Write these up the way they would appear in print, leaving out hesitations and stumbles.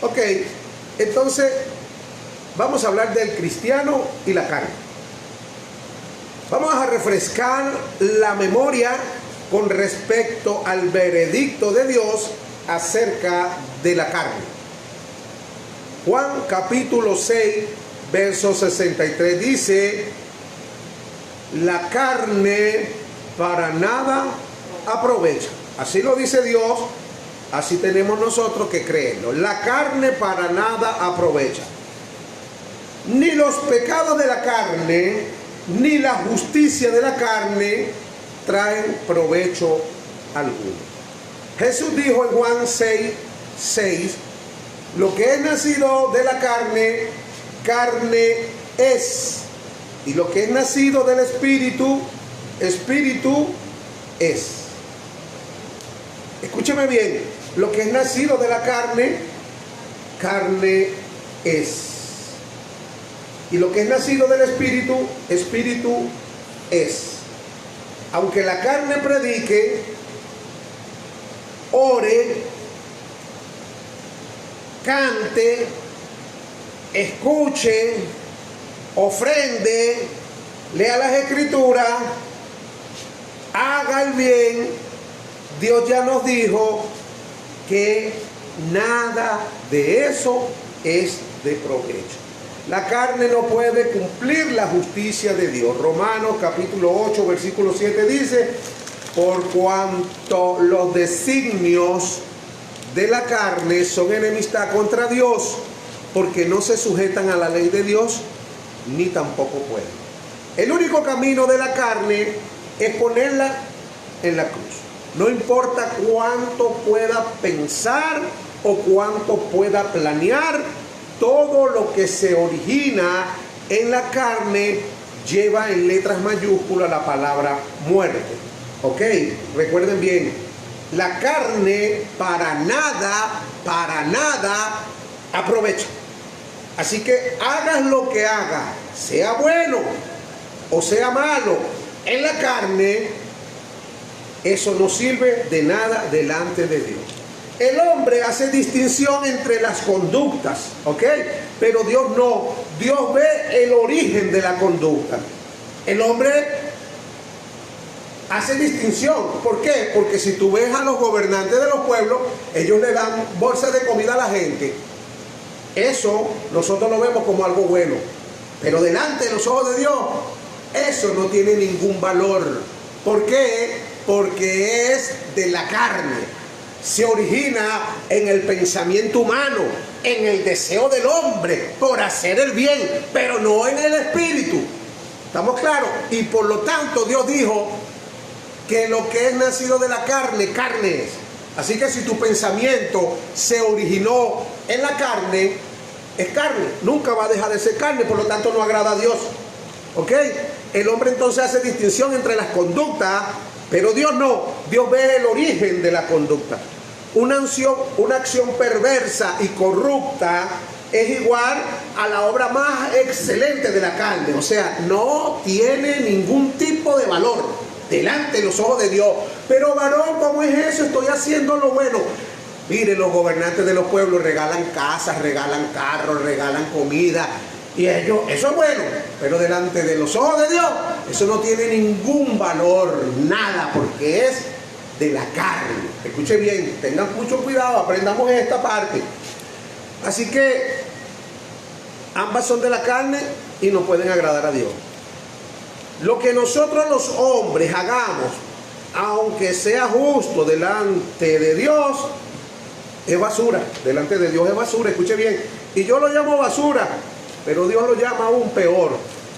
Ok, entonces vamos a hablar del cristiano y la carne. Vamos a refrescar la memoria con respecto al veredicto de Dios acerca de la carne. Juan capítulo 6, verso 63 dice: la carne para nada aprovecha. Así lo dice Dios, así tenemos nosotros que creerlo. La carne para nada aprovecha. Ni los pecados de la carne, ni la justicia de la carne traen provecho alguno. Jesús dijo en Juan 6, 6, lo que es nacido de la carne, carne es. Y lo que es nacido del espíritu, espíritu es. Escúcheme bien, lo que es nacido de la carne, carne es. Y lo que es nacido del espíritu, espíritu es. Aunque la carne predique, ore, cante, escuche, ofrende, lea las escrituras, haga el bien, Dios ya nos dijo que nada de eso es de provecho. La carne no puede cumplir la justicia de Dios. Romanos capítulo 8, versículo 7 dice: por cuanto los designios de la carne son enemistad contra Dios, porque no se sujetan a la ley de Dios, ni tampoco pueden. El único camino de la carne es ponerla en la cruz. No importa cuánto pueda pensar o cuánto pueda planear, todo lo que se origina en la carne lleva en letras mayúsculas la palabra muerte. Ok, recuerden bien, la carne para nada aprovecha. Así que hagas lo que hagas, sea bueno o sea malo, en la carne, eso no sirve de nada delante de Dios. El hombre hace distinción entre las conductas, ¿ok? Pero Dios no. Dios ve el origen de la conducta. El hombre hace distinción. ¿Por qué? Porque si tú ves a los gobernantes de los pueblos, ellos le dan bolsas de comida a la gente. Eso nosotros lo vemos como algo bueno. Pero delante de los ojos de Dios, eso no tiene ningún valor. ¿Por qué? Porque es de la carne. Se origina en el pensamiento humano, en el deseo del hombre por hacer el bien, pero no en el espíritu. ¿Estamos claros? Y por lo tanto Dios dijo que lo que es nacido de la carne, carne es. Así que si tu pensamiento se originó en la carne, es carne. Nunca va a dejar de ser carne, por lo tanto no agrada a Dios. ¿Ok? El hombre entonces hace distinción entre las conductas, pero Dios no. Dios ve el origen de la conducta. Una acción perversa y corrupta es igual a la obra más excelente de la carne. O sea, no tiene ningún tipo de valor delante de los ojos de Dios. Pero varón, ¿cómo es eso? Estoy haciendo lo bueno. Mire, los gobernantes de los pueblos regalan casas, regalan carros, regalan comida. Y ellos, eso es bueno, pero delante de los ojos de Dios, eso no tiene ningún valor, nada, porque es de la carne. Escuche bien, tengan mucho cuidado, aprendamos esta parte. Así que ambas son de la carne y no pueden agradar a Dios. Lo que nosotros los hombres hagamos, aunque sea justo delante de Dios, es basura. Delante de Dios es basura, escuche bien. Y yo lo llamo basura, pero Dios lo llama aún peor.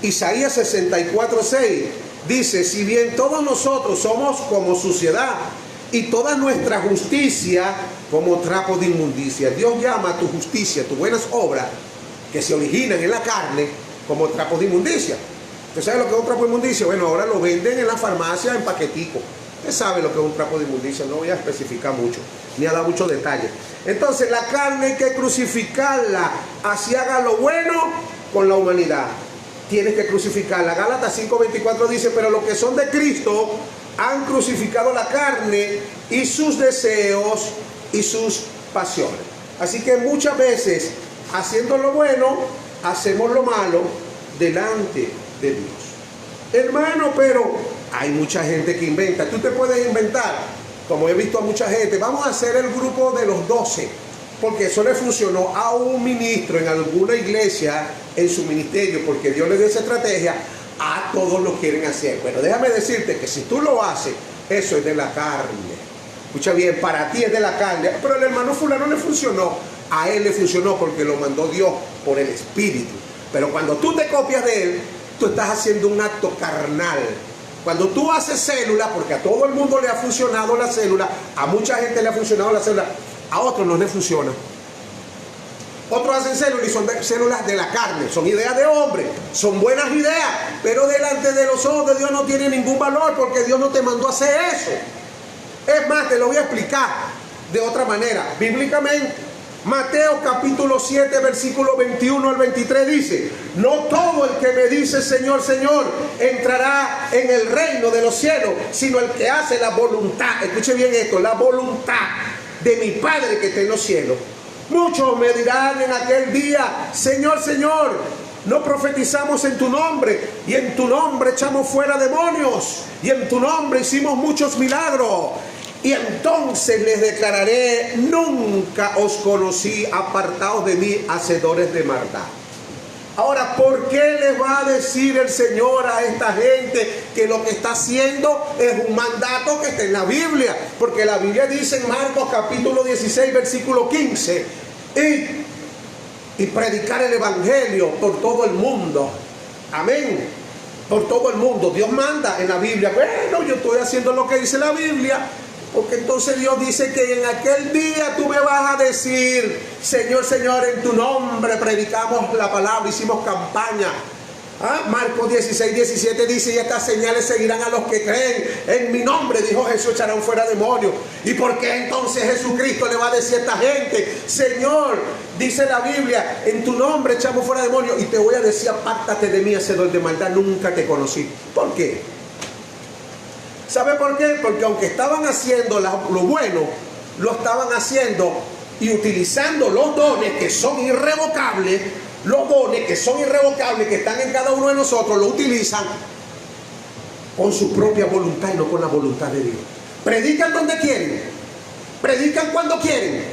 Isaías 64:6 dice: si bien todos nosotros somos como suciedad y toda nuestra justicia como trapo de inmundicia, Dios llama a tu justicia, tus buenas obras que se originan en la carne, como trapos de inmundicia. ¿Usted sabe lo que es un trapo de inmundicia? Bueno, ahora lo venden en la farmacia en paquetico. Usted sabe lo que es un trapo de inmundicia, no voy a especificar mucho, ni a dar muchos detalles. Entonces la carne hay que crucificarla, así haga lo bueno con la humanidad. Tienes que crucificarla. Gálatas 5:24 dice: pero los que son de Cristo han crucificado la carne y sus deseos y sus pasiones. Así que muchas veces, haciendo lo bueno, hacemos lo malo delante de Dios. Hermano, pero hay mucha gente que inventa. Tú te puedes inventar, como he visto a mucha gente, vamos a hacer el grupo de los 12, porque eso le funcionó a un ministro en alguna iglesia, en su ministerio, porque Dios le dio esa estrategia. A todos lo quieren hacer. Bueno, déjame decirte que si tú lo haces, eso es de la carne. Escucha bien, para ti es de la carne, pero el hermano fulano le funcionó. A él le funcionó porque lo mandó Dios por el Espíritu. Pero cuando tú te copias de él, tú estás haciendo un acto carnal. Cuando tú haces célula, porque a todo el mundo le ha funcionado la célula, a mucha gente le ha funcionado la célula, a otros no le funciona. Otros hacen células y son células de la carne, son ideas de hombre, son buenas ideas, pero delante de los ojos de Dios no tiene ningún valor, porque Dios no te mandó a hacer eso. Es más, te lo voy a explicar de otra manera, bíblicamente. Mateo capítulo 7, versículo 21 al 23 dice: no todo el que me dice Señor, Señor, entrará en el reino de los cielos, sino el que hace la voluntad, escuche bien esto, la voluntad de mi Padre que está en los cielos. Muchos me dirán en aquel día: Señor, Señor, no profetizamos en tu nombre, y en tu nombre echamos fuera demonios, y en tu nombre hicimos muchos milagros. Y entonces les declararé: nunca os conocí, apartaos de mí, hacedores de maldad. Ahora, ¿por qué les va a decir el Señor a esta gente que lo que está haciendo es un mandato que está en la Biblia? Porque la Biblia dice en Marcos capítulo 16, versículo 15, y predicar el Evangelio por todo el mundo. Amén. Por todo el mundo. Dios manda en la Biblia. Bueno, yo estoy haciendo lo que dice la Biblia, porque entonces Dios dice que en aquel día tú me vas a decir: Señor, Señor, en tu nombre predicamos la palabra, hicimos campaña. Marcos 16, 17 dice: y estas señales seguirán a los que creen. En mi nombre, dijo Jesús, echarán fuera demonios. ¿Y por qué entonces Jesucristo le va a decir a esta gente: Señor, dice la Biblia, en tu nombre echamos fuera demonios? Y te voy a decir: apártate de mí, hacedor de maldad, nunca te conocí. ¿Por qué? ¿Sabe por qué? Porque aunque estaban haciendo lo bueno, lo estaban haciendo y utilizando los dones que son irrevocables. Los dones que son irrevocables, que están en cada uno de nosotros, lo utilizan con su propia voluntad y no con la voluntad de Dios. Predican donde quieren, predican cuando quieren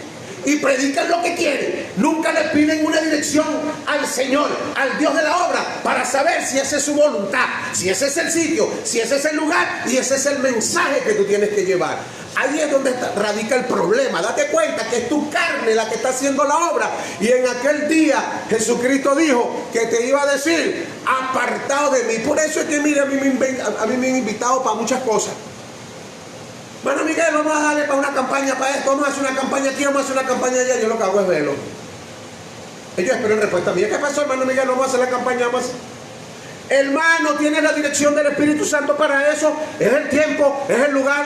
y predican lo que quieren. Nunca le piden una dirección al Señor, al Dios de la obra, para saber si esa es su voluntad, si ese es el sitio, si ese es el lugar y ese es el mensaje que tú tienes que llevar. Ahí es donde radica el problema. Date cuenta que es tu carne la que está haciendo la obra. Y en aquel día Jesucristo dijo que te iba a decir: apartado de mí. Por eso es que, mire, a mí me han invitado para muchas cosas. Bueno, Miguel, vamos a darle para una campaña, para esto, vamos a hacer una campaña aquí, vamos a hacer una campaña allá. Yo lo que hago es verlo. Ellos esperan respuesta mía. ¿Qué pasó, hermano Miguel? Vamos a hacer la campaña, vamos a hacer. Hermano, tienes la dirección del Espíritu Santo para eso. Es el tiempo, es el lugar.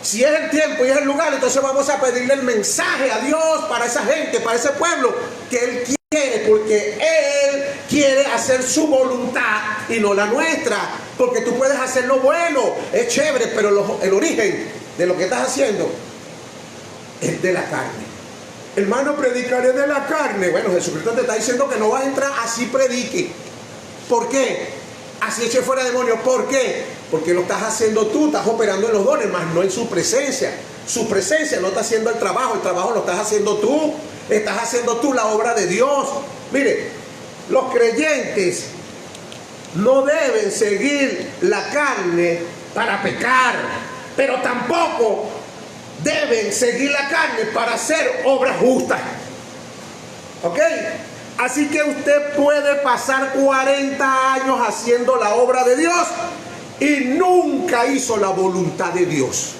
Si es el tiempo y es el lugar, entonces vamos a pedirle el mensaje a Dios para esa gente, para ese pueblo que Él quiere, porque Él quiere hacer su voluntad y no la nuestra. Porque tú puedes hacer lo bueno, es chévere, pero el origen de lo que estás haciendo es de la carne. Hermano, predicaré de la carne. Bueno, Jesucristo te está diciendo que no vas a entrar, así predique. ¿Por qué? Así eche fuera demonios. ¿Por qué? Porque lo estás haciendo tú, estás operando en los dones, más no en su presencia. Su presencia no está haciendo el trabajo lo estás haciendo tú. Estás haciendo tú la obra de Dios. Mire, los creyentes no deben seguir la carne para pecar, pero tampoco deben seguir la carne para hacer obras justas. ¿Ok? Así que usted puede pasar 40 años haciendo la obra de Dios y nunca hizo la voluntad de Dios.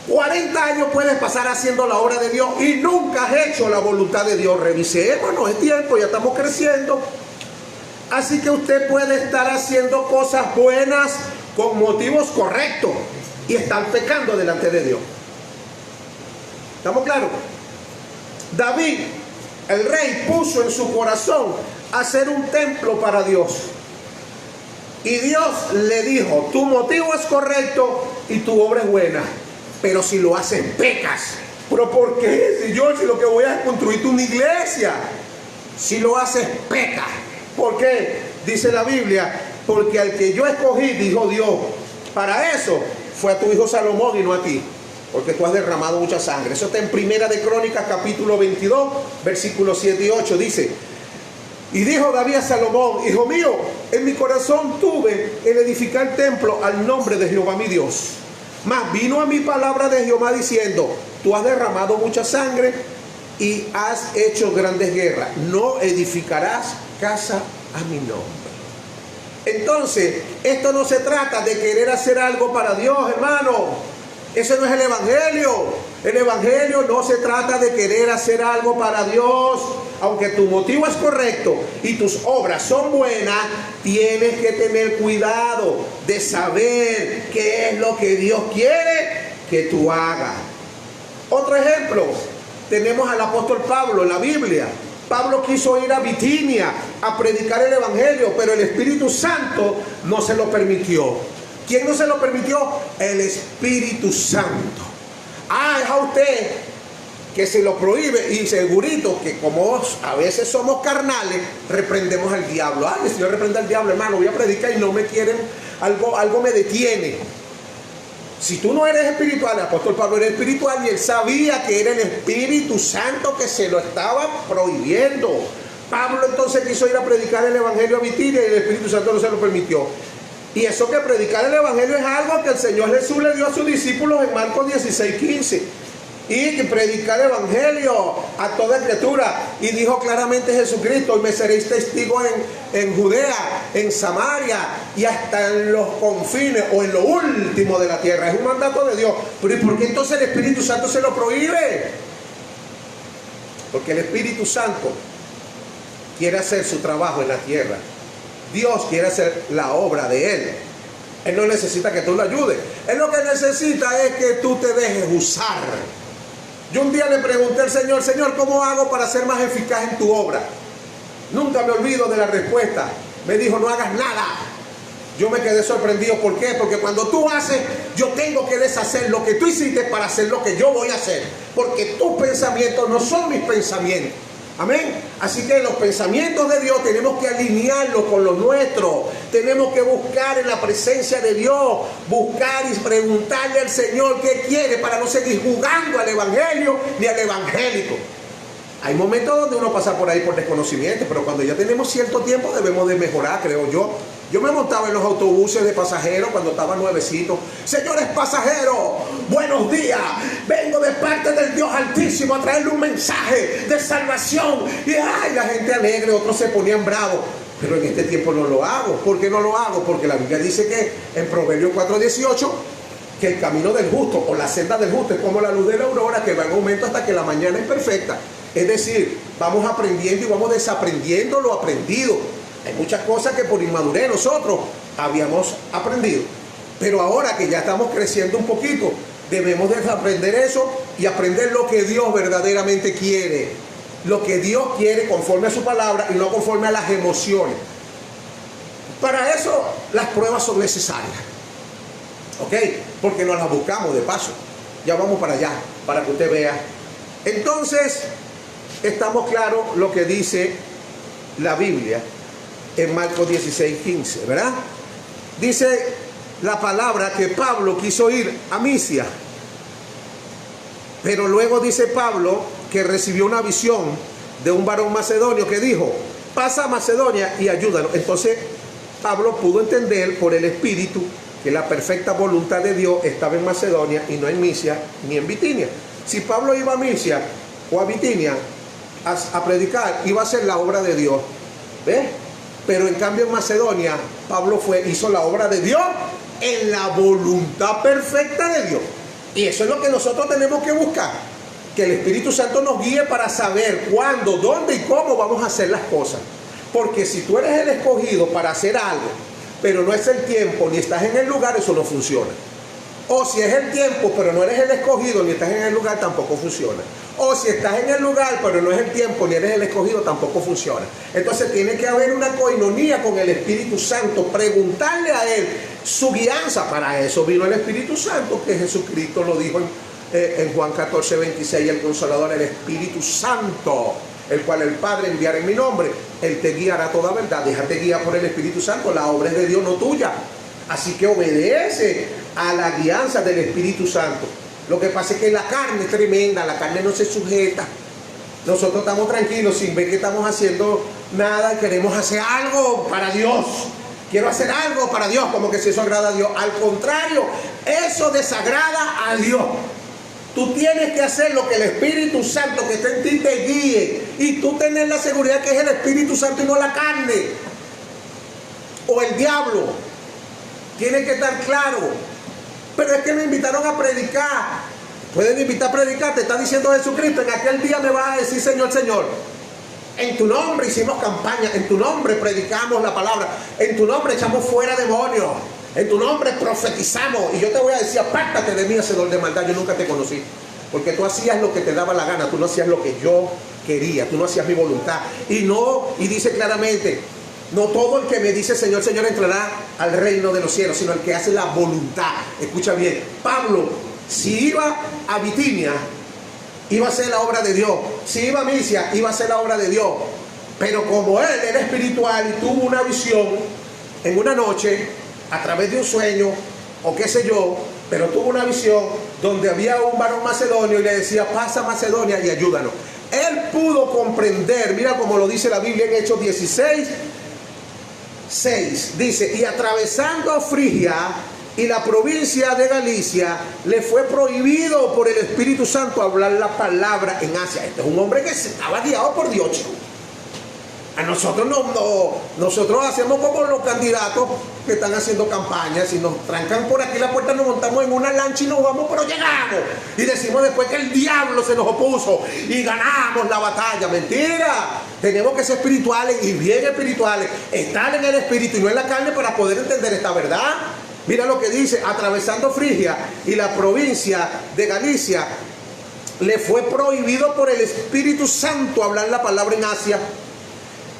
40 años puedes pasar haciendo la obra de Dios y nunca has hecho la voluntad de Dios. Revisemos, es tiempo, ya estamos creciendo. Así que usted puede estar haciendo cosas buenas con motivos correctos y estar pecando delante de Dios. ¿Estamos claros? David, el rey, puso en su corazón hacer un templo para Dios. Y Dios le dijo: tu motivo es correcto y tu obra es buena, pero si lo haces pecas. Pero ¿por qué, Señor? Si lo que voy a es construirte una iglesia. Si lo haces, peca. ¿Por qué? Dice la Biblia, porque al que yo escogí, dijo Dios, para eso fue a tu hijo Salomón y no a ti, porque tú has derramado mucha sangre. Eso está en Primera de Crónicas, capítulo 22, versículos 7 y 8. Dice: y dijo David a Salomón: hijo mío, en mi corazón tuve el edificar templo al nombre de Jehová mi Dios. Mas vino a mi palabra de Jehová diciendo: tú has derramado mucha sangre y has hecho grandes guerras. No edificarás casa a mi nombre. Entonces, esto no se trata de querer hacer algo para Dios, hermano. Ese no es el evangelio. El evangelio no se trata de querer hacer algo para Dios. Aunque tu motivo es correcto y tus obras son buenas, tienes que tener cuidado de saber qué es lo que Dios quiere que tú hagas. Otro ejemplo, tenemos al apóstol Pablo en la Biblia. Pablo quiso ir a Bitinia a predicar el evangelio, pero el Espíritu Santo no se lo permitió. ¿Quién no se lo permitió? El Espíritu Santo. Es a usted que se lo prohíbe, y segurito que como a veces somos carnales, reprendemos al diablo. Si yo reprendo al diablo, hermano, voy a predicar y no me quieren, algo me detiene. Si tú no eres espiritual, el apóstol Pablo era espiritual y él sabía que era el Espíritu Santo que se lo estaba prohibiendo. Pablo entonces quiso ir a predicar el evangelio a Bitinia y el Espíritu Santo no se lo permitió. Y eso que predicar el evangelio es algo que el Señor Jesús le dio a sus discípulos en Marcos 16:15. Y que predicar el evangelio a toda criatura. Y dijo claramente Jesucristo: y me seréis testigos en Judea, en Samaria y hasta en los confines o en lo último de la tierra. Es un mandato de Dios. Pero ¿y por qué entonces el Espíritu Santo se lo prohíbe? Porque el Espíritu Santo quiere hacer su trabajo en la tierra. Dios quiere hacer la obra de Él. Él no necesita que tú lo ayudes. Él lo que necesita es que tú te dejes usar. Yo un día le pregunté al Señor: Señor, ¿cómo hago para ser más eficaz en tu obra? Nunca me olvido de la respuesta. Me dijo: no hagas nada. Yo me quedé sorprendido. ¿Por qué? Porque cuando tú haces, yo tengo que deshacer lo que tú hiciste para hacer lo que yo voy a hacer. Porque tus pensamientos no son mis pensamientos. Amén. Así que los pensamientos de Dios tenemos que alinearlos con los nuestros. Tenemos que buscar en la presencia de Dios, buscar y preguntarle al Señor qué quiere, para no seguir jugando al evangelio ni al evangélico. Hay momentos donde uno pasa por ahí por desconocimiento, pero cuando ya tenemos cierto tiempo debemos de mejorar, creo yo. Yo me montaba en los autobuses de pasajeros cuando estaba nuevecito. Señores pasajeros, buenos días. Vengo de parte del Dios Altísimo a traerle un mensaje de salvación. Y la gente alegre, otros se ponían bravos. Pero en este tiempo no lo hago. ¿Por qué no lo hago? Porque la Biblia dice que en Proverbios 4:18, que el camino del justo o la senda del justo es como la luz de la aurora, que va en aumento hasta que la mañana es perfecta. Es decir, vamos aprendiendo y vamos desaprendiendo lo aprendido. Hay muchas cosas que por inmadurez nosotros habíamos aprendido. Pero ahora que ya estamos creciendo un poquito, debemos desaprender eso y aprender lo que Dios verdaderamente quiere. Lo que Dios quiere conforme a su palabra y no conforme a las emociones. Para eso las pruebas son necesarias. ¿Ok? Porque nos las buscamos de paso. Ya vamos para allá, para que usted vea. Entonces, estamos claros lo que dice la Biblia en Marcos 16:15, ¿verdad? Dice la palabra que Pablo quiso ir a Misia, pero luego dice Pablo que recibió una visión de un varón macedonio que dijo: pasa a Macedonia y ayúdanos. Entonces Pablo pudo entender por el Espíritu que la perfecta voluntad de Dios estaba en Macedonia y no en Misia ni en Bitinia. Si Pablo iba a Misia o a Bitinia a predicar, iba a hacer la obra de Dios. ¿Ves? Pero en cambio en Macedonia, Pablo hizo la obra de Dios en la voluntad perfecta de Dios. Y eso es lo que nosotros tenemos que buscar. Que el Espíritu Santo nos guíe para saber cuándo, dónde y cómo vamos a hacer las cosas. Porque si tú eres el escogido para hacer algo, pero no es el tiempo ni estás en el lugar, eso no funciona. O si es el tiempo, pero no eres el escogido ni estás en el lugar, tampoco funciona. O si estás en el lugar, pero no es el tiempo ni eres el escogido, tampoco funciona. Entonces tiene que haber una coinonía con el Espíritu Santo, preguntarle a Él su guianza. Para eso vino el Espíritu Santo, que Jesucristo lo dijo en Juan 14, 26, el Consolador, el Espíritu Santo, el cual el Padre enviará en mi nombre, Él te guiará a toda verdad. Déjate guiar por el Espíritu Santo, la obra es de Dios, no tuya. Así que obedece a la guianza del Espíritu Santo. Lo que pasa es que la carne es tremenda, la carne no se sujeta. Nosotros estamos tranquilos sin ver que estamos haciendo nada, queremos hacer algo para Dios. Quiero hacer algo para Dios, como que si eso agrada a Dios. Al contrario, eso desagrada a Dios. Tú tienes que hacer lo que el Espíritu Santo que está en ti te guíe. Y tú tener la seguridad que es el Espíritu Santo y no la carne. O el diablo. Tiene que estar claro. Pero es que me invitaron a predicar. Pueden invitar a predicar, te está diciendo Jesucristo. En aquel día me vas a decir, Señor, Señor. En tu nombre hicimos campaña. En tu nombre predicamos la palabra. En tu nombre echamos fuera demonios. En tu nombre profetizamos. Y yo te voy a decir, apártate de mí, hacedor de maldad. Yo nunca te conocí. Porque tú hacías lo que te daba la gana. Tú no hacías lo que yo quería. Tú no hacías mi voluntad. Y dice claramente, no todo el que me dice Señor, Señor entrará al reino de los cielos, sino el que hace la voluntad. Escucha bien. Pablo, si iba a Bitinia, iba a hacer la obra de Dios. Si iba a Misia, iba a hacer la obra de Dios. Pero como él era espiritual y tuvo una visión en una noche, a través de un sueño, o qué sé yo, pero tuvo una visión donde había un varón macedonio y le decía, pasa a Macedonia y ayúdanos. Él pudo comprender, mira como lo dice la Biblia en Hechos 16, 6, dice, y atravesando Frigia y la provincia de Galicia, le fue prohibido por el Espíritu Santo hablar la palabra en Asia. Este es un hombre que estaba guiado por Dios, chico. A nosotros nosotros hacemos como los candidatos que están haciendo campañas. Si nos trancan por aquí la puerta, nos montamos en una lancha y nos vamos, pero llegamos. Y decimos después que el diablo se nos opuso y ganamos la batalla. Mentira. Tenemos que ser espirituales y bien espirituales. Estar en el espíritu y no en la carne para poder entender esta verdad. Mira lo que dice, atravesando Frigia y la provincia de Galicia, le fue prohibido por el Espíritu Santo hablar la palabra en Asia.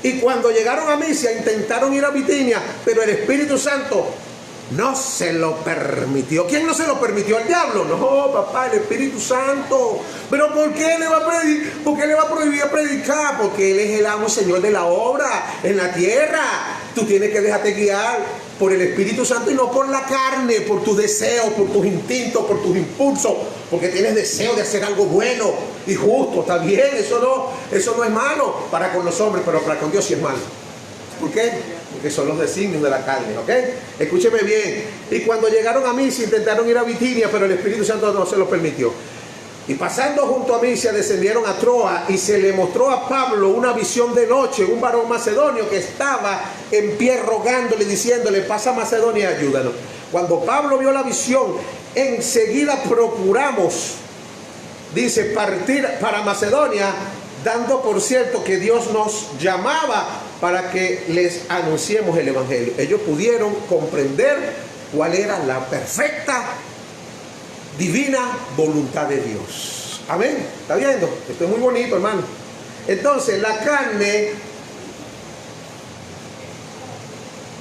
Y cuando llegaron a Misia, intentaron ir a Bitinia, pero el Espíritu Santo no se lo permitió. ¿Quién no se lo permitió? ¿El diablo? No, papá, el Espíritu Santo. ¿Pero por qué le va a prohibir predicar? Porque Él es el amo y Señor de la obra en la tierra. Tú tienes que dejarte guiar por el Espíritu Santo y no por la carne, por tus deseos, por tus instintos, por tus impulsos, porque tienes deseo de hacer algo bueno y justo. Está bien, eso no es malo para con los hombres, pero para con Dios sí es malo. ¿Por qué? Porque son los designios de la carne, ¿ok? Escúcheme bien. Y cuando llegaron a Misia, intentaron ir a Bitinia, pero el Espíritu Santo no se lo permitió. Y pasando junto a Misia, descendieron a Troa y se le mostró a Pablo una visión de noche, un varón macedonio que estaba en pie rogándole, diciéndole, pasa a Macedonia y ayúdanos. Cuando Pablo vio la visión, enseguida procuramos, dice, partir para Macedonia, dando por cierto que Dios nos llamaba para que les anunciemos el Evangelio. Ellos pudieron comprender cuál era la perfecta, divina voluntad de Dios. Amén. ¿Está viendo? Esto es muy bonito, hermano. Entonces, la carne,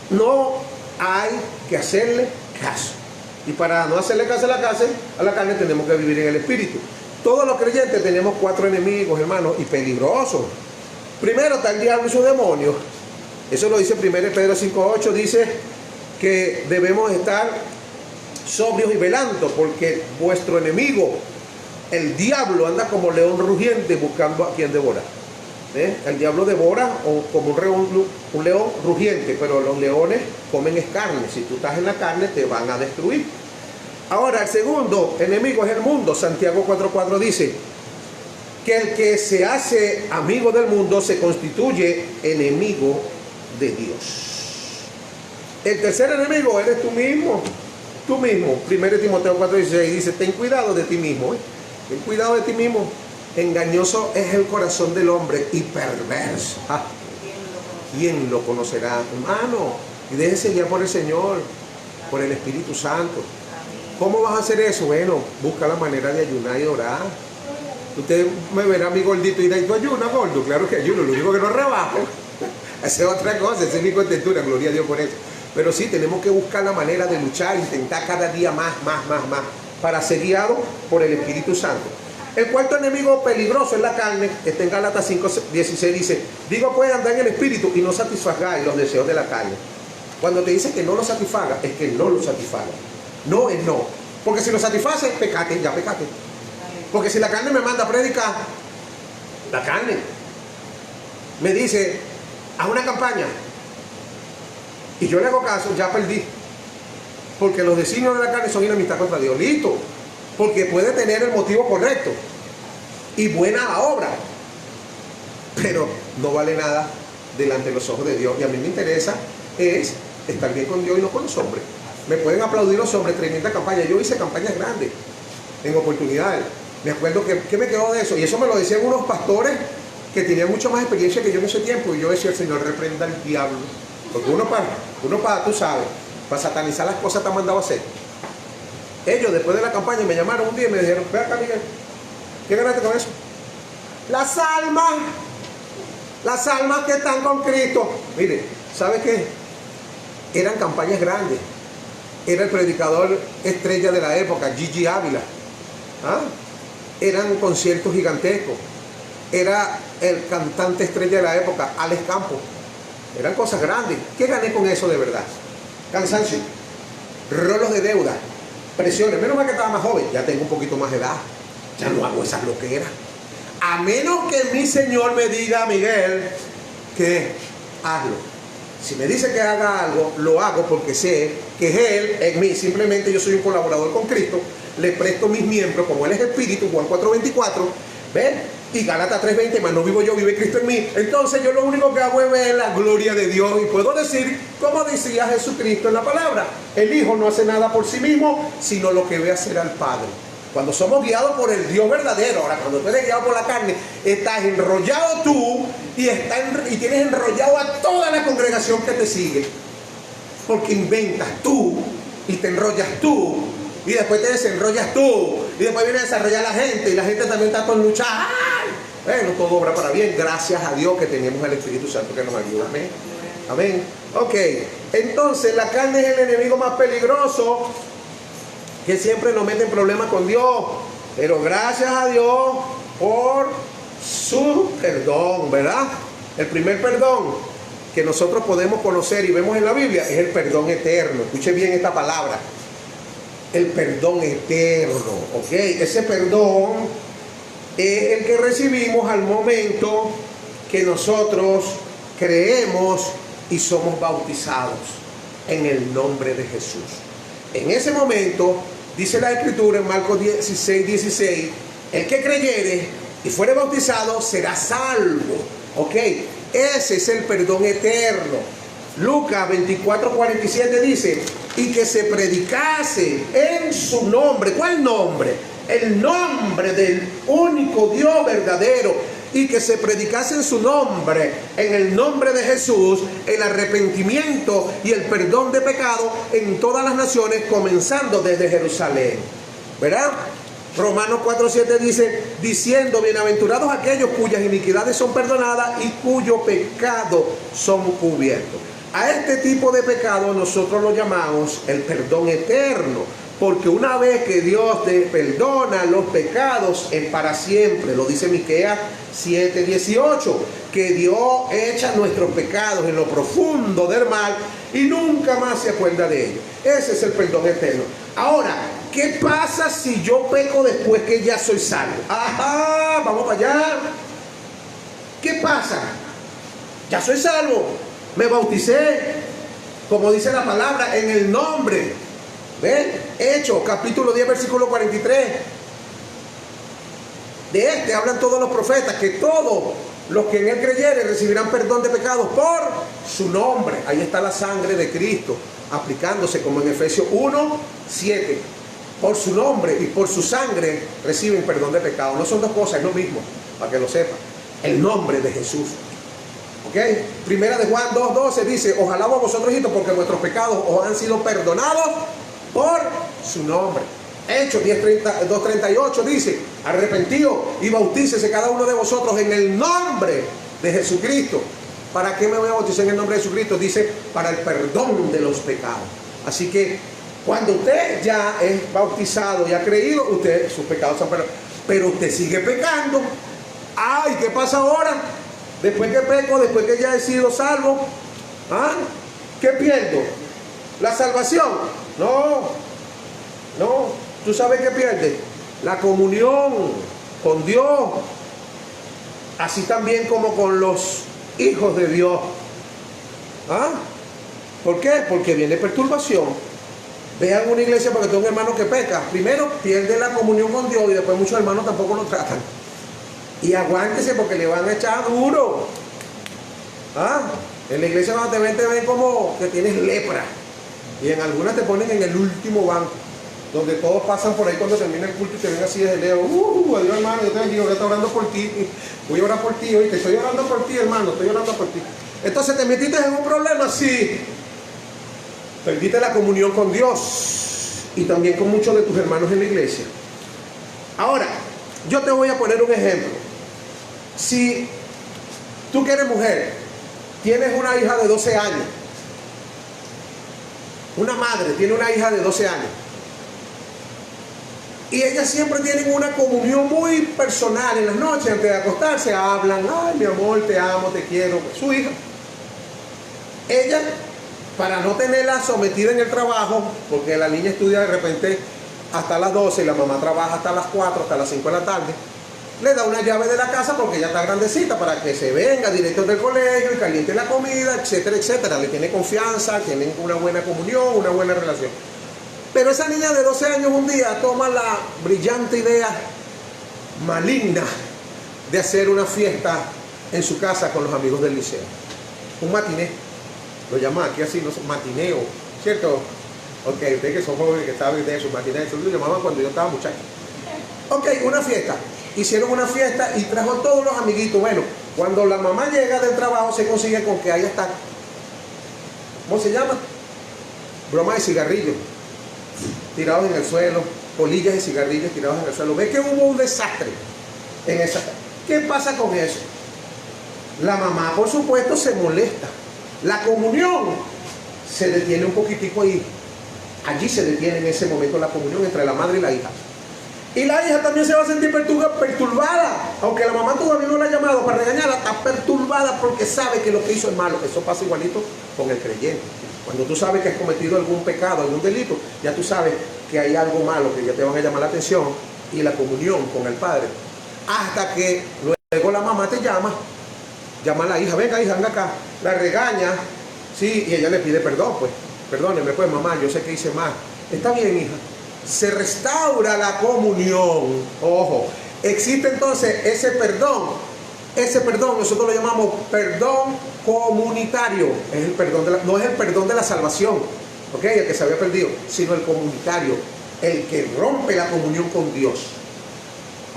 no hay que hacerle caso. Y para no hacerle caso a la carne tenemos que vivir en el Espíritu. Todos los creyentes tenemos 4 enemigos, hermanos, y peligrosos. Primero está el diablo y sus demonios. Eso lo dice 1 Pedro 5:8, dice que debemos estar sobrios y velando, porque vuestro enemigo, el diablo, anda como león rugiente buscando a quien devorar. El diablo devora como un león rugiente, pero los leones comen carne. Si tú estás en la carne, te van a destruir. Ahora, el segundo enemigo es el mundo. Santiago 4:4 dice que el que se hace amigo del mundo se constituye enemigo de Dios. El tercer enemigo eres tú mismo. Tú mismo. 1 Timoteo 4:16 dice, ten cuidado de ti mismo. Ten cuidado de ti mismo. Engañoso es el corazón del hombre y perverso. ¿Quién lo conocerá, hermano? Y déjese guiar por el Señor, por el Espíritu Santo. ¿Cómo vas a hacer eso? Bueno, busca la manera de ayunar y orar. Usted me verá mi gordito y dirá, ¿tú ayunas, gordo? Claro que ayuno, lo único que no rebajo. Esa es otra cosa, esa es mi contentura, gloria a Dios por eso. Pero sí, tenemos que buscar la manera de luchar, intentar cada día más. para ser guiado por el Espíritu Santo. El cuarto enemigo peligroso es la carne. Está en Gálatas 5:16, dice: digo pues, andad en el Espíritu y no satisfagáis los deseos de la carne. Cuando te dice que no lo satisfaga, es que no lo satisfaga. No es no. Porque si lo satisface, pecate, ya pecate. Porque si la carne me manda a predicar, la carne me dice, haz una campaña, y yo le hago caso, ya perdí. Porque los designios de la carne son enemistad contra Dios. Listo. Porque puede tener el motivo correcto y buena la obra, pero no vale nada delante de los ojos de Dios. Y a mí me interesa es estar bien con Dios y no con los hombres. Me pueden aplaudir los hombres, tremenda campaña. Yo hice campañas grandes en oportunidades. Me acuerdo que me quedó de eso, y eso me lo decían unos pastores que tenían mucho más experiencia que yo en ese tiempo, y yo decía: el Señor reprenda al diablo. Porque uno para, tú sabes, para satanizar las cosas te han mandado a hacer. Ellos después de la campaña me llamaron un día y me dijeron: ve acá, Miguel, ¿qué ganaste con eso? Las almas que están con Cristo. Mire, ¿sabe qué? Eran campañas grandes. Era el predicador estrella de la época, Gigi Ávila. ¿Ah? Eran conciertos gigantescos. Era el cantante estrella de la época, Alex Campos. Eran cosas grandes. ¿Qué gané con eso de verdad? Cansancio, rolos de deuda, presiones. Menos mal que estaba más joven, ya tengo un poquito más de edad, ya no hago esas loqueras. A menos que mi Señor me diga: Miguel, que hazlo. Si me dice que haga algo, lo hago porque sé que es Él en mí. Simplemente yo soy un colaborador con Cristo, le presto mis miembros, como Él es Espíritu, Juan 4:24, ¿ven? Y Gálatas 3:20, mas no vivo yo, vive Cristo en mí. Entonces yo lo único que hago es ver la gloria de Dios, y puedo decir, como decía Jesucristo en la palabra: el Hijo no hace nada por sí mismo, sino lo que ve hacer al Padre. Cuando somos guiados por el Dios verdadero. Ahora, cuando tú eres guiado por la carne, estás enrollado tú y tienes enrollado a toda la congregación que te sigue, porque inventas tú y te enrollas tú, y después te desenrollas tú, y después viene a desarrollar la gente, y la gente también está con luchar. ¡Ay! Bueno, todo obra para bien. Gracias a Dios que tenemos el Espíritu Santo que nos ayuda. Amén. Amén. Ok, entonces la carne es el enemigo más peligroso, que siempre nos mete en problemas con Dios. Pero gracias a Dios por su perdón, ¿verdad? El primer perdón que nosotros podemos conocer y vemos en la Biblia es el perdón eterno. Escuche bien esta palabra: el perdón eterno. ¿Ok? Ese perdón es el que recibimos al momento que nosotros creemos y somos bautizados en el nombre de Jesús. En ese momento, dice la Escritura en Marcos 16:16, el que creyere y fuere bautizado será salvo. ¿Ok? Ese es el perdón eterno. Lucas 24:47 dice: y que se predicase en su nombre. ¿Cuál nombre? El nombre del único Dios verdadero. Y que se predicase en su nombre, en el nombre de Jesús, el arrepentimiento y el perdón de pecado en todas las naciones, comenzando desde Jerusalén. ¿Verdad? Romanos 4:7 dice: diciendo: bienaventurados aquellos cuyas iniquidades son perdonadas y cuyo pecado son cubiertos. A este tipo de pecado nosotros lo llamamos el perdón eterno, porque una vez que Dios te perdona los pecados es para siempre. Lo dice Miqueas 7:18, que Dios echa nuestros pecados en lo profundo del mar y nunca más se acuerda de ellos. Ese es el perdón eterno. Ahora, ¿qué pasa si yo peco después que ya soy salvo? Ajá, vamos para allá. ¿Qué pasa? Ya soy salvo, me bauticé, como dice la palabra, en el nombre. ¿Ven? Hechos, capítulo 10, versículo 43. De este hablan todos los profetas, que todos los que en él creyeren recibirán perdón de pecados por su nombre. Ahí está la sangre de Cristo aplicándose, como en Efesios 1:7. Por su nombre y por su sangre reciben perdón de pecados. No son dos cosas, es lo mismo, para que lo sepan. El nombre de Jesús. ¿Ok? Primera de Juan 2:12 dice: ojalá vosotros, hijitos, porque vuestros pecados os han sido perdonados por su nombre. Hechos 2:38 dice: arrepentíos y bautícese cada uno de vosotros en el nombre de Jesucristo. ¿Para qué me voy a bautizar en el nombre de Jesucristo? Dice: para el perdón de los pecados. Así que Cuando usted ya es bautizado y ha creído, sus pecados son perdonados. Pero usted sigue pecando. Ay, ¿qué pasa ahora? Después que peco, después que ya he sido salvo, ¿ah? ¿Qué pierdo? ¿La salvación? No, no. ¿Tú sabes qué pierdes? La comunión con Dios. Así también como con los hijos de Dios. ¿Ah? ¿Por qué? Porque viene perturbación. Vean una iglesia porque tengo un hermano que peca. Primero pierde la comunión con Dios y después muchos hermanos tampoco lo tratan. Y aguántese porque le van a echar duro. ¿Ah? En la iglesia cuando te ven como que tienes lepra. Y en algunas te ponen en el último banco, donde todos pasan por ahí cuando termina el culto y te ven así desde lejos. Adiós hermano, yo te bendigo, yo estoy orando por ti. Voy a orar por ti, oye, estoy orando por ti hermano, estoy orando por ti. Entonces te metiste en un problema, sí. Perdiste la comunión con Dios y también con muchos de tus hermanos en la iglesia. Ahora, yo te voy a poner un ejemplo. Si tú que eres mujer, tienes una hija de 12 años, una madre tiene una hija de 12 años, y ellas siempre tienen una comunión muy personal en las noches, antes de acostarse, hablan, ay mi amor, te amo, te quiero, su hija. Ella, para no tenerla sometida en el trabajo, porque la niña estudia de repente hasta las 12 y la mamá trabaja hasta las 4, hasta las 5 de la tarde, le da una llave de la casa porque ella está grandecita para que se venga directo del colegio y caliente la comida, etcétera, etcétera. Le tiene confianza, tienen una buena comunión, una buena relación. Pero esa niña de 12 años un día toma la brillante idea maligna de hacer una fiesta en su casa con los amigos del liceo. Un matiné. Lo llaman aquí así, no sé, matineo, ¿cierto? Ok, ustedes que son jóvenes que saben de eso, matineo, eso lo llamaban cuando yo estaba muchacho. Ok, una fiesta. Hicieron una fiesta y trajo a todos los amiguitos. Bueno, cuando la mamá llega del trabajo se consigue con que ahí está, ¿cómo se llama? Broma de cigarrillos tirados en el suelo, polillas de cigarrillos tirados en el suelo. Ve que hubo un desastre en esa. ¿Qué pasa con eso? La mamá, por supuesto, se molesta. La comunión se detiene un poquitico ahí. Allí se detiene en ese momento la comunión entre la madre y la hija. Y la hija también se va a sentir perturbada, aunque la mamá todavía no la ha llamado para regañarla, está perturbada porque sabe que lo que hizo es malo. Eso pasa igualito con el creyente. Cuando tú sabes que has cometido algún pecado, algún delito, ya tú sabes que hay algo malo, que ya te van a llamar la atención, y la comunión con el Padre. Hasta que luego la mamá te llama a la hija, venga hija, venga acá, la regaña, sí, y ella le pide perdón, pues, perdóneme pues mamá, yo sé que hice mal. Está bien hija. Se restaura la comunión. Ojo, existe entonces ese perdón nosotros lo llamamos perdón comunitario. Es el perdón no es el perdón de la salvación, ¿ok? El que se había perdido, sino el comunitario, el que rompe la comunión con Dios,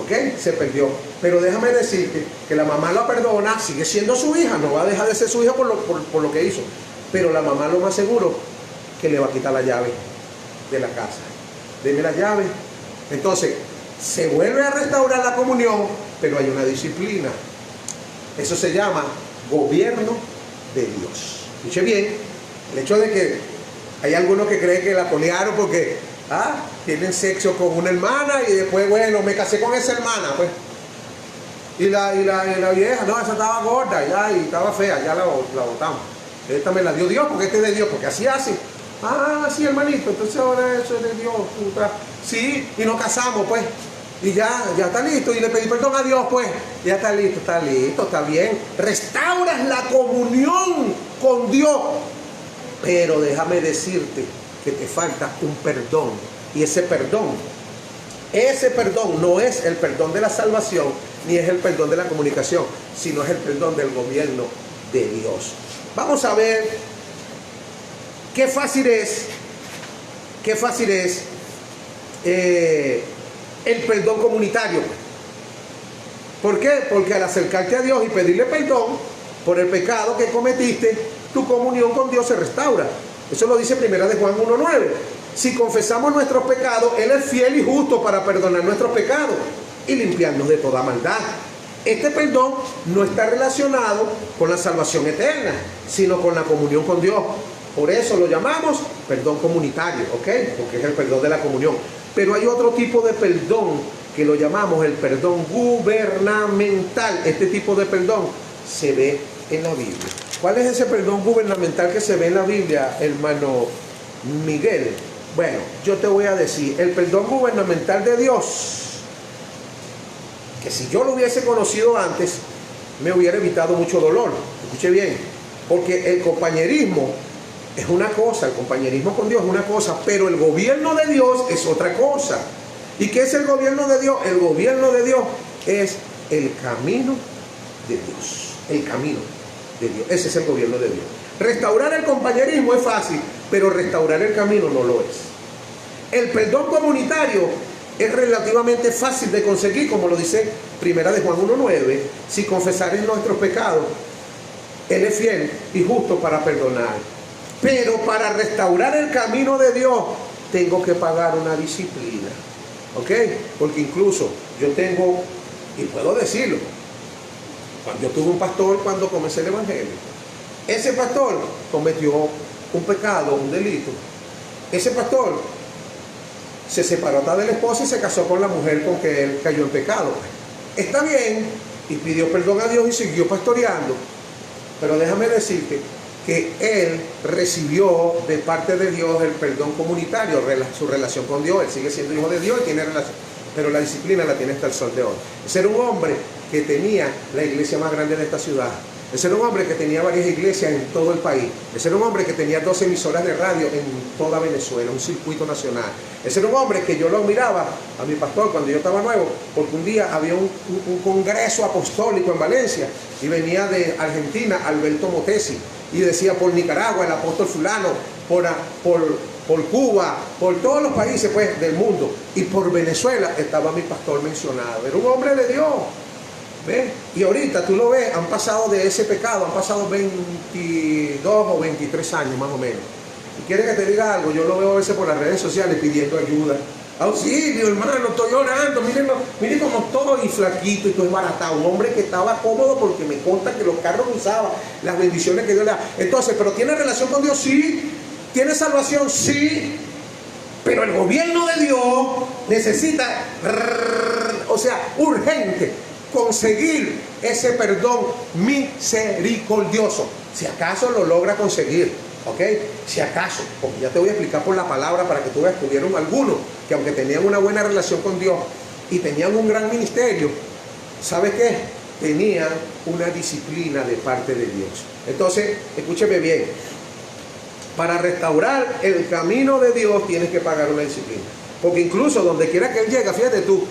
¿ok? Se perdió. Pero déjame decirte que la mamá la perdona, sigue siendo su hija, no va a dejar de ser su hija por lo que hizo, pero la mamá lo más seguro que le va a quitar la llave de la casa. Deme la llave. Entonces, se vuelve a restaurar la comunión, pero hay una disciplina. Eso se llama gobierno de Dios. Escuche bien, el hecho de que hay algunos que creen que la colearon porque tienen sexo con una hermana y después, bueno, me casé con esa hermana, pues. Y la vieja, no, esa estaba gorda ya, y estaba fea, ya la botamos. Esta me la dio Dios porque este es de Dios, porque así hace. Sí, hermanito, entonces ahora eso es de Dios. Sí, y nos casamos, pues. Y ya está listo. Y le pedí perdón a Dios, pues. Ya está listo, está bien. Restauras la comunión con Dios. Pero déjame decirte que te falta un perdón. Y ese perdón no es el perdón de la salvación, ni es el perdón de la comunicación, sino es el perdón del gobierno de Dios. Vamos a ver. Qué fácil es el perdón comunitario. ¿Por qué? Porque al acercarte a Dios y pedirle perdón por el pecado que cometiste, tu comunión con Dios se restaura. Eso lo dice 1 de Juan 1:9. Si confesamos nuestros pecados, Él es fiel y justo para perdonar nuestros pecados y limpiarnos de toda maldad. Este perdón no está relacionado con la salvación eterna, sino con la comunión con Dios. Por eso lo llamamos perdón comunitario, ¿ok? Porque es el perdón de la comunión. Pero hay otro tipo de perdón que lo llamamos el perdón gubernamental. Este tipo de perdón se ve en la Biblia. ¿Cuál es ese perdón gubernamental que se ve en la Biblia, hermano Miguel? Bueno, yo te voy a decir, el perdón gubernamental de Dios, que si yo lo hubiese conocido antes, me hubiera evitado mucho dolor. Escuche bien, porque el compañerismo es una cosa, el compañerismo con Dios es una cosa, pero el gobierno de Dios es otra cosa. ¿Y qué es el gobierno de Dios? El gobierno de Dios es el camino de Dios. El camino de Dios. Ese es el gobierno de Dios. Restaurar el compañerismo es fácil, pero restaurar el camino no lo es. El perdón comunitario es relativamente fácil de conseguir, como lo dice Primera de Juan 1:9. Si confesares nuestros pecados, Él es fiel y justo para perdonar. Pero para restaurar el camino de Dios, tengo que pagar una disciplina. ¿Ok? Porque incluso yo tengo, y puedo decirlo, cuando yo tuve un pastor cuando comencé el evangelio, ese pastor cometió un pecado, un delito. Ese pastor se separó de la esposa y se casó con la mujer con que él cayó en pecado. Está bien, y pidió perdón a Dios y siguió pastoreando, pero déjame decirte que él recibió de parte de Dios el perdón comunitario, su relación con Dios. Él sigue siendo hijo de Dios y tiene relación, pero la disciplina la tiene hasta el sol de hoy. Ese era un hombre que tenía la iglesia más grande de esta ciudad. Ese era un hombre que tenía varias iglesias en todo el país. Ese era un hombre que tenía 2 emisoras de radio en toda Venezuela, un circuito nacional. Ese era un hombre que yo lo admiraba a mi pastor cuando yo estaba nuevo, porque un día había un congreso apostólico en Valencia y venía de Argentina Alberto Motesi y decía por Nicaragua el apóstol fulano, por Cuba, por todos los países pues del mundo, y por Venezuela estaba mi pastor mencionado. Era un hombre de Dios. ¿Ves? Y ahorita tú lo ves, han pasado de ese pecado, han pasado 22 o 23 años más o menos. Y quiere que te diga algo, yo lo veo a veces por las redes sociales pidiendo ayuda. Auxilio, hermano, estoy llorando, miren cómo estoy, y flaquito y todo esbaratado. Un hombre que estaba cómodo porque me conta que los carros que usaba, las bendiciones que Dios le da. Entonces, ¿pero tiene relación con Dios? Sí. ¿Tiene salvación? Sí. Pero el gobierno de Dios necesita, o sea, urgente, conseguir ese perdón misericordioso. Si acaso lo logra conseguir, ¿ok? Si acaso, porque ya te voy a explicar por la palabra para que tú veas, tuvieron algunos que aunque tenían una buena relación con Dios y tenían un gran ministerio, ¿sabes qué? Tenían una disciplina de parte de Dios. Entonces, escúcheme bien, para restaurar el camino de Dios tienes que pagar una disciplina. Porque incluso donde quiera que Él llega, fíjate tú,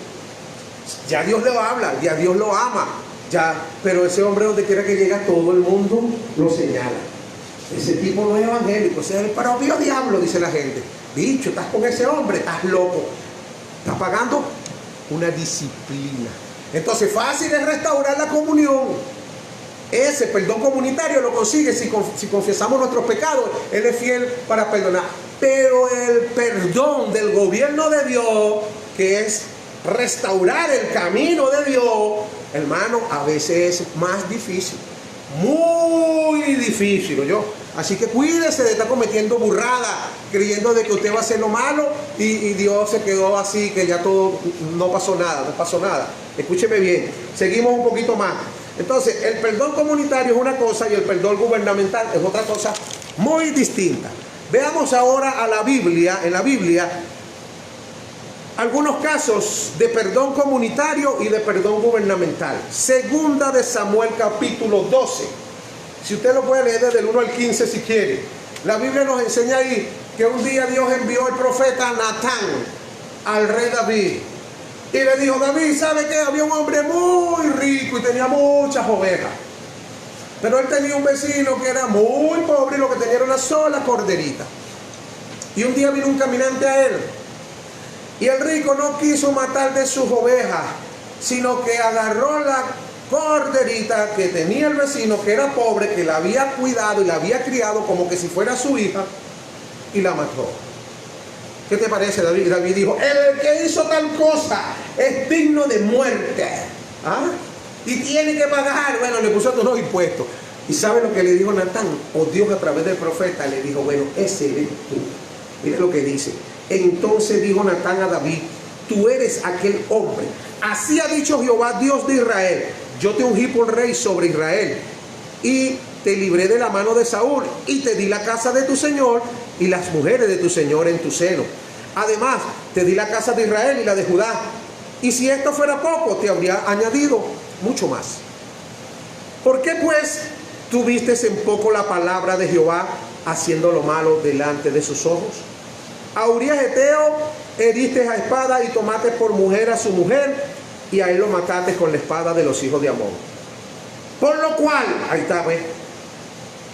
ya Dios le habla, ya Dios lo ama, ya, pero ese hombre donde quiera que llega todo el mundo lo señala. Ese tipo no es evangélico, ese es el propio diablo, dice la gente. Bicho, estás con ese hombre, estás loco. Estás pagando una disciplina. Entonces fácil es restaurar la comunión. Ese perdón comunitario lo consigue si confesamos nuestros pecados. Él es fiel para perdonar. Pero el perdón del gobierno de Dios, que es restaurar el camino de Dios, hermano, a veces es más difícil, muy difícil, ¿oyó? Así que cuídese de estar cometiendo burradas, creyendo de que usted va a hacer lo malo y Dios se quedó así, que ya todo, no pasó nada. Escúcheme bien, seguimos un poquito más. Entonces, el perdón comunitario es una cosa y el perdón gubernamental es otra cosa muy distinta. Veamos ahora a la Biblia, en la Biblia, algunos casos de perdón comunitario y de perdón gubernamental. Segunda de Samuel capítulo 12. Si usted lo puede leer desde el 1 al 15 si quiere. La Biblia nos enseña ahí que un día Dios envió al profeta Natán al rey David. Y le dijo, David, ¿sabe qué? Había un hombre muy rico y tenía muchas ovejas. Pero él tenía un vecino que era muy pobre y lo que tenía era una sola corderita. Y un día vino un caminante a él. Y el rico no quiso matar de sus ovejas, sino que agarró la corderita que tenía el vecino, que era pobre, que la había cuidado y la había criado como que si fuera su hija, y la mató. ¿Qué te parece, David? David dijo, el que hizo tal cosa es digno de muerte. ¿Ah? Y tiene que pagar. Bueno, le puso todos los impuestos. ¿Y sabe lo que le dijo Natán? O Dios a través del profeta le dijo, bueno, ese eres tú. Mira lo que dice. Entonces dijo Natán a David, tú eres aquel hombre. Así ha dicho Jehová, Dios de Israel. Yo te ungí por rey sobre Israel y te libré de la mano de Saúl y te di la casa de tu señor y las mujeres de tu señor en tu seno. Además, te di la casa de Israel y la de Judá. Y si esto fuera poco, te habría añadido mucho más. ¿Por qué pues tuviste en poco la palabra de Jehová, haciendo lo malo delante de sus ojos? A Urías Eteo heriste a espada y tomaste por mujer a su mujer, y a él lo mataste con la espada de los hijos de Amón. Por lo cual, ahí está, ¿ves?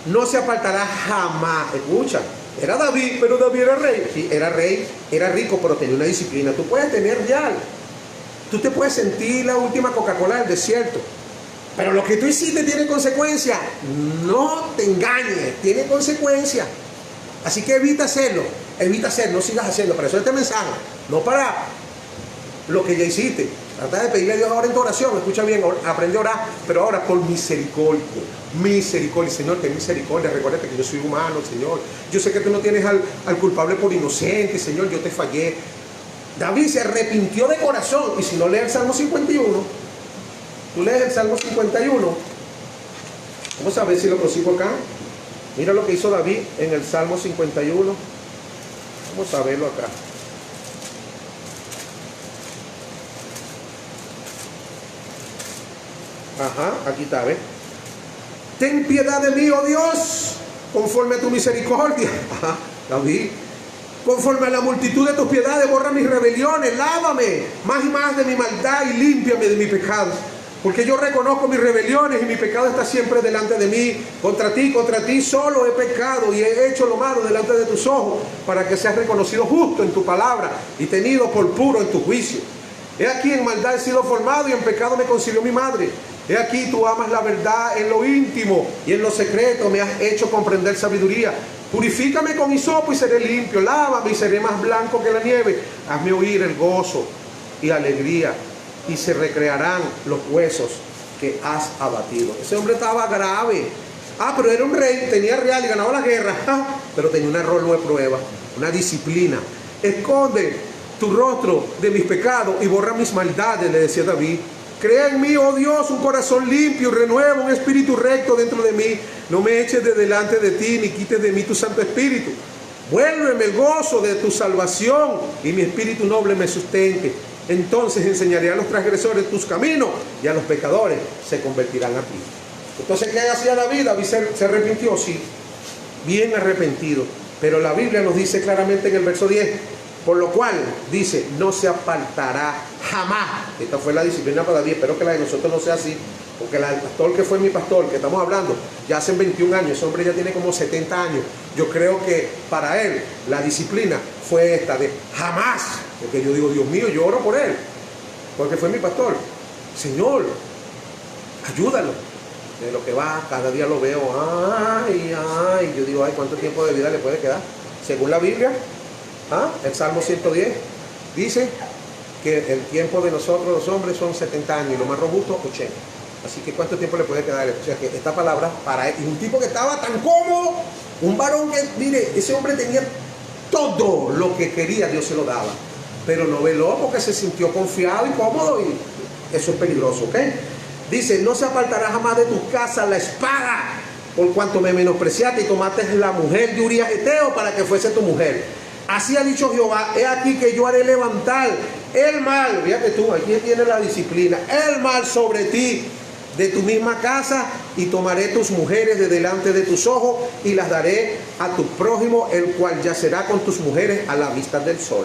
No se apartará jamás. Escucha, era David, pero David era rey. Sí, era rey, era rico, pero tenía una disciplina. Tú puedes tener real, tú te puedes sentir la última Coca-Cola del desierto, pero lo que tú hiciste tiene consecuencia. No te engañes, tiene consecuencia. Así que evita hacerlo, no sigas haciendo. Para eso este mensaje, no para lo que ya hiciste. Trata de pedirle a Dios ahora en tu oración. Escucha bien, aprende a orar, pero ahora por misericordia. Misericordia, Señor, ten misericordia. Recuérdate que yo soy humano, Señor. Yo sé que tú no tienes al culpable por inocente, Señor, yo te fallé. David se arrepintió de corazón. Y si no lees el Salmo 51, tú lees el Salmo 51. Vamos a ver si lo consigo acá. Mira lo que hizo David en el Salmo 51. Vamos a verlo acá. Ajá, aquí está, ¿ves? Ten piedad de mí, oh Dios, conforme a tu misericordia. Ajá, David. Conforme a la multitud de tus piedades, borra mis rebeliones, lávame más y más de mi maldad y límpiame de mi pecado. Porque yo reconozco mis rebeliones y mi pecado está siempre delante de mí. Contra ti solo he pecado y he hecho lo malo delante de tus ojos, para que seas reconocido justo en tu palabra y tenido por puro en tu juicio. He aquí en maldad he sido formado y en pecado me concibió mi madre. He aquí tú amas la verdad en lo íntimo y en lo secreto me has hecho comprender sabiduría. Purifícame con hisopo y seré limpio, lávame y seré más blanco que la nieve. Hazme oír el gozo y alegría, y se recrearán los huesos que has abatido. Ese hombre estaba grave. Pero era un rey, tenía real y ganaba la guerra, pero tenía una rol de prueba, una disciplina. Esconde tu rostro de mis pecados y borra mis maldades, le decía David. Crea en mí, oh Dios, un corazón limpio y renueva un espíritu recto dentro de mí. No me eches de delante de ti, ni quites de mí tu Santo Espíritu. Vuélveme el gozo de tu salvación y mi espíritu noble me sustente. Entonces enseñaré a los transgresores tus caminos y a los pecadores se convertirán a ti. Entonces, ¿qué hacía David? David se arrepintió, sí, bien arrepentido. Pero la Biblia nos dice claramente en el verso 10, por lo cual dice, no se apartará jamás. Esta fue la disciplina para David. Espero que la de nosotros no sea así, porque la del pastor que fue mi pastor, que estamos hablando, ya hace 21 años, ese hombre ya tiene como 70 años. Yo creo que para él la disciplina fue esta de jamás. Porque yo digo, Dios mío, yo oro por él, porque fue mi pastor. Señor, ayúdalo. De lo que va, cada día lo veo, yo digo, ¿cuánto tiempo de vida le puede quedar? Según la Biblia, el Salmo 110 dice que el tiempo de nosotros los hombres son 70 años y lo más robusto 80. Así que ¿cuánto tiempo le puede quedar? O sea que esta palabra para él, y un tipo que estaba tan cómodo, un varón que, mire, ese hombre tenía todo lo que quería, Dios se lo daba, pero no veló porque se sintió confiado y cómodo, y eso es peligroso, ¿ok? Dice, no se apartará jamás de tu casa la espada, por cuanto me menospreciaste y tomaste la mujer de Urías Eteo para que fuese tu mujer. Así ha dicho Jehová, he aquí que yo haré levantar el mal, fíjate tú, aquí tiene la disciplina, el mal sobre ti de tu misma casa, y tomaré tus mujeres de delante de tus ojos y las daré a tu prójimo, el cual yacerá con tus mujeres a la vista del sol.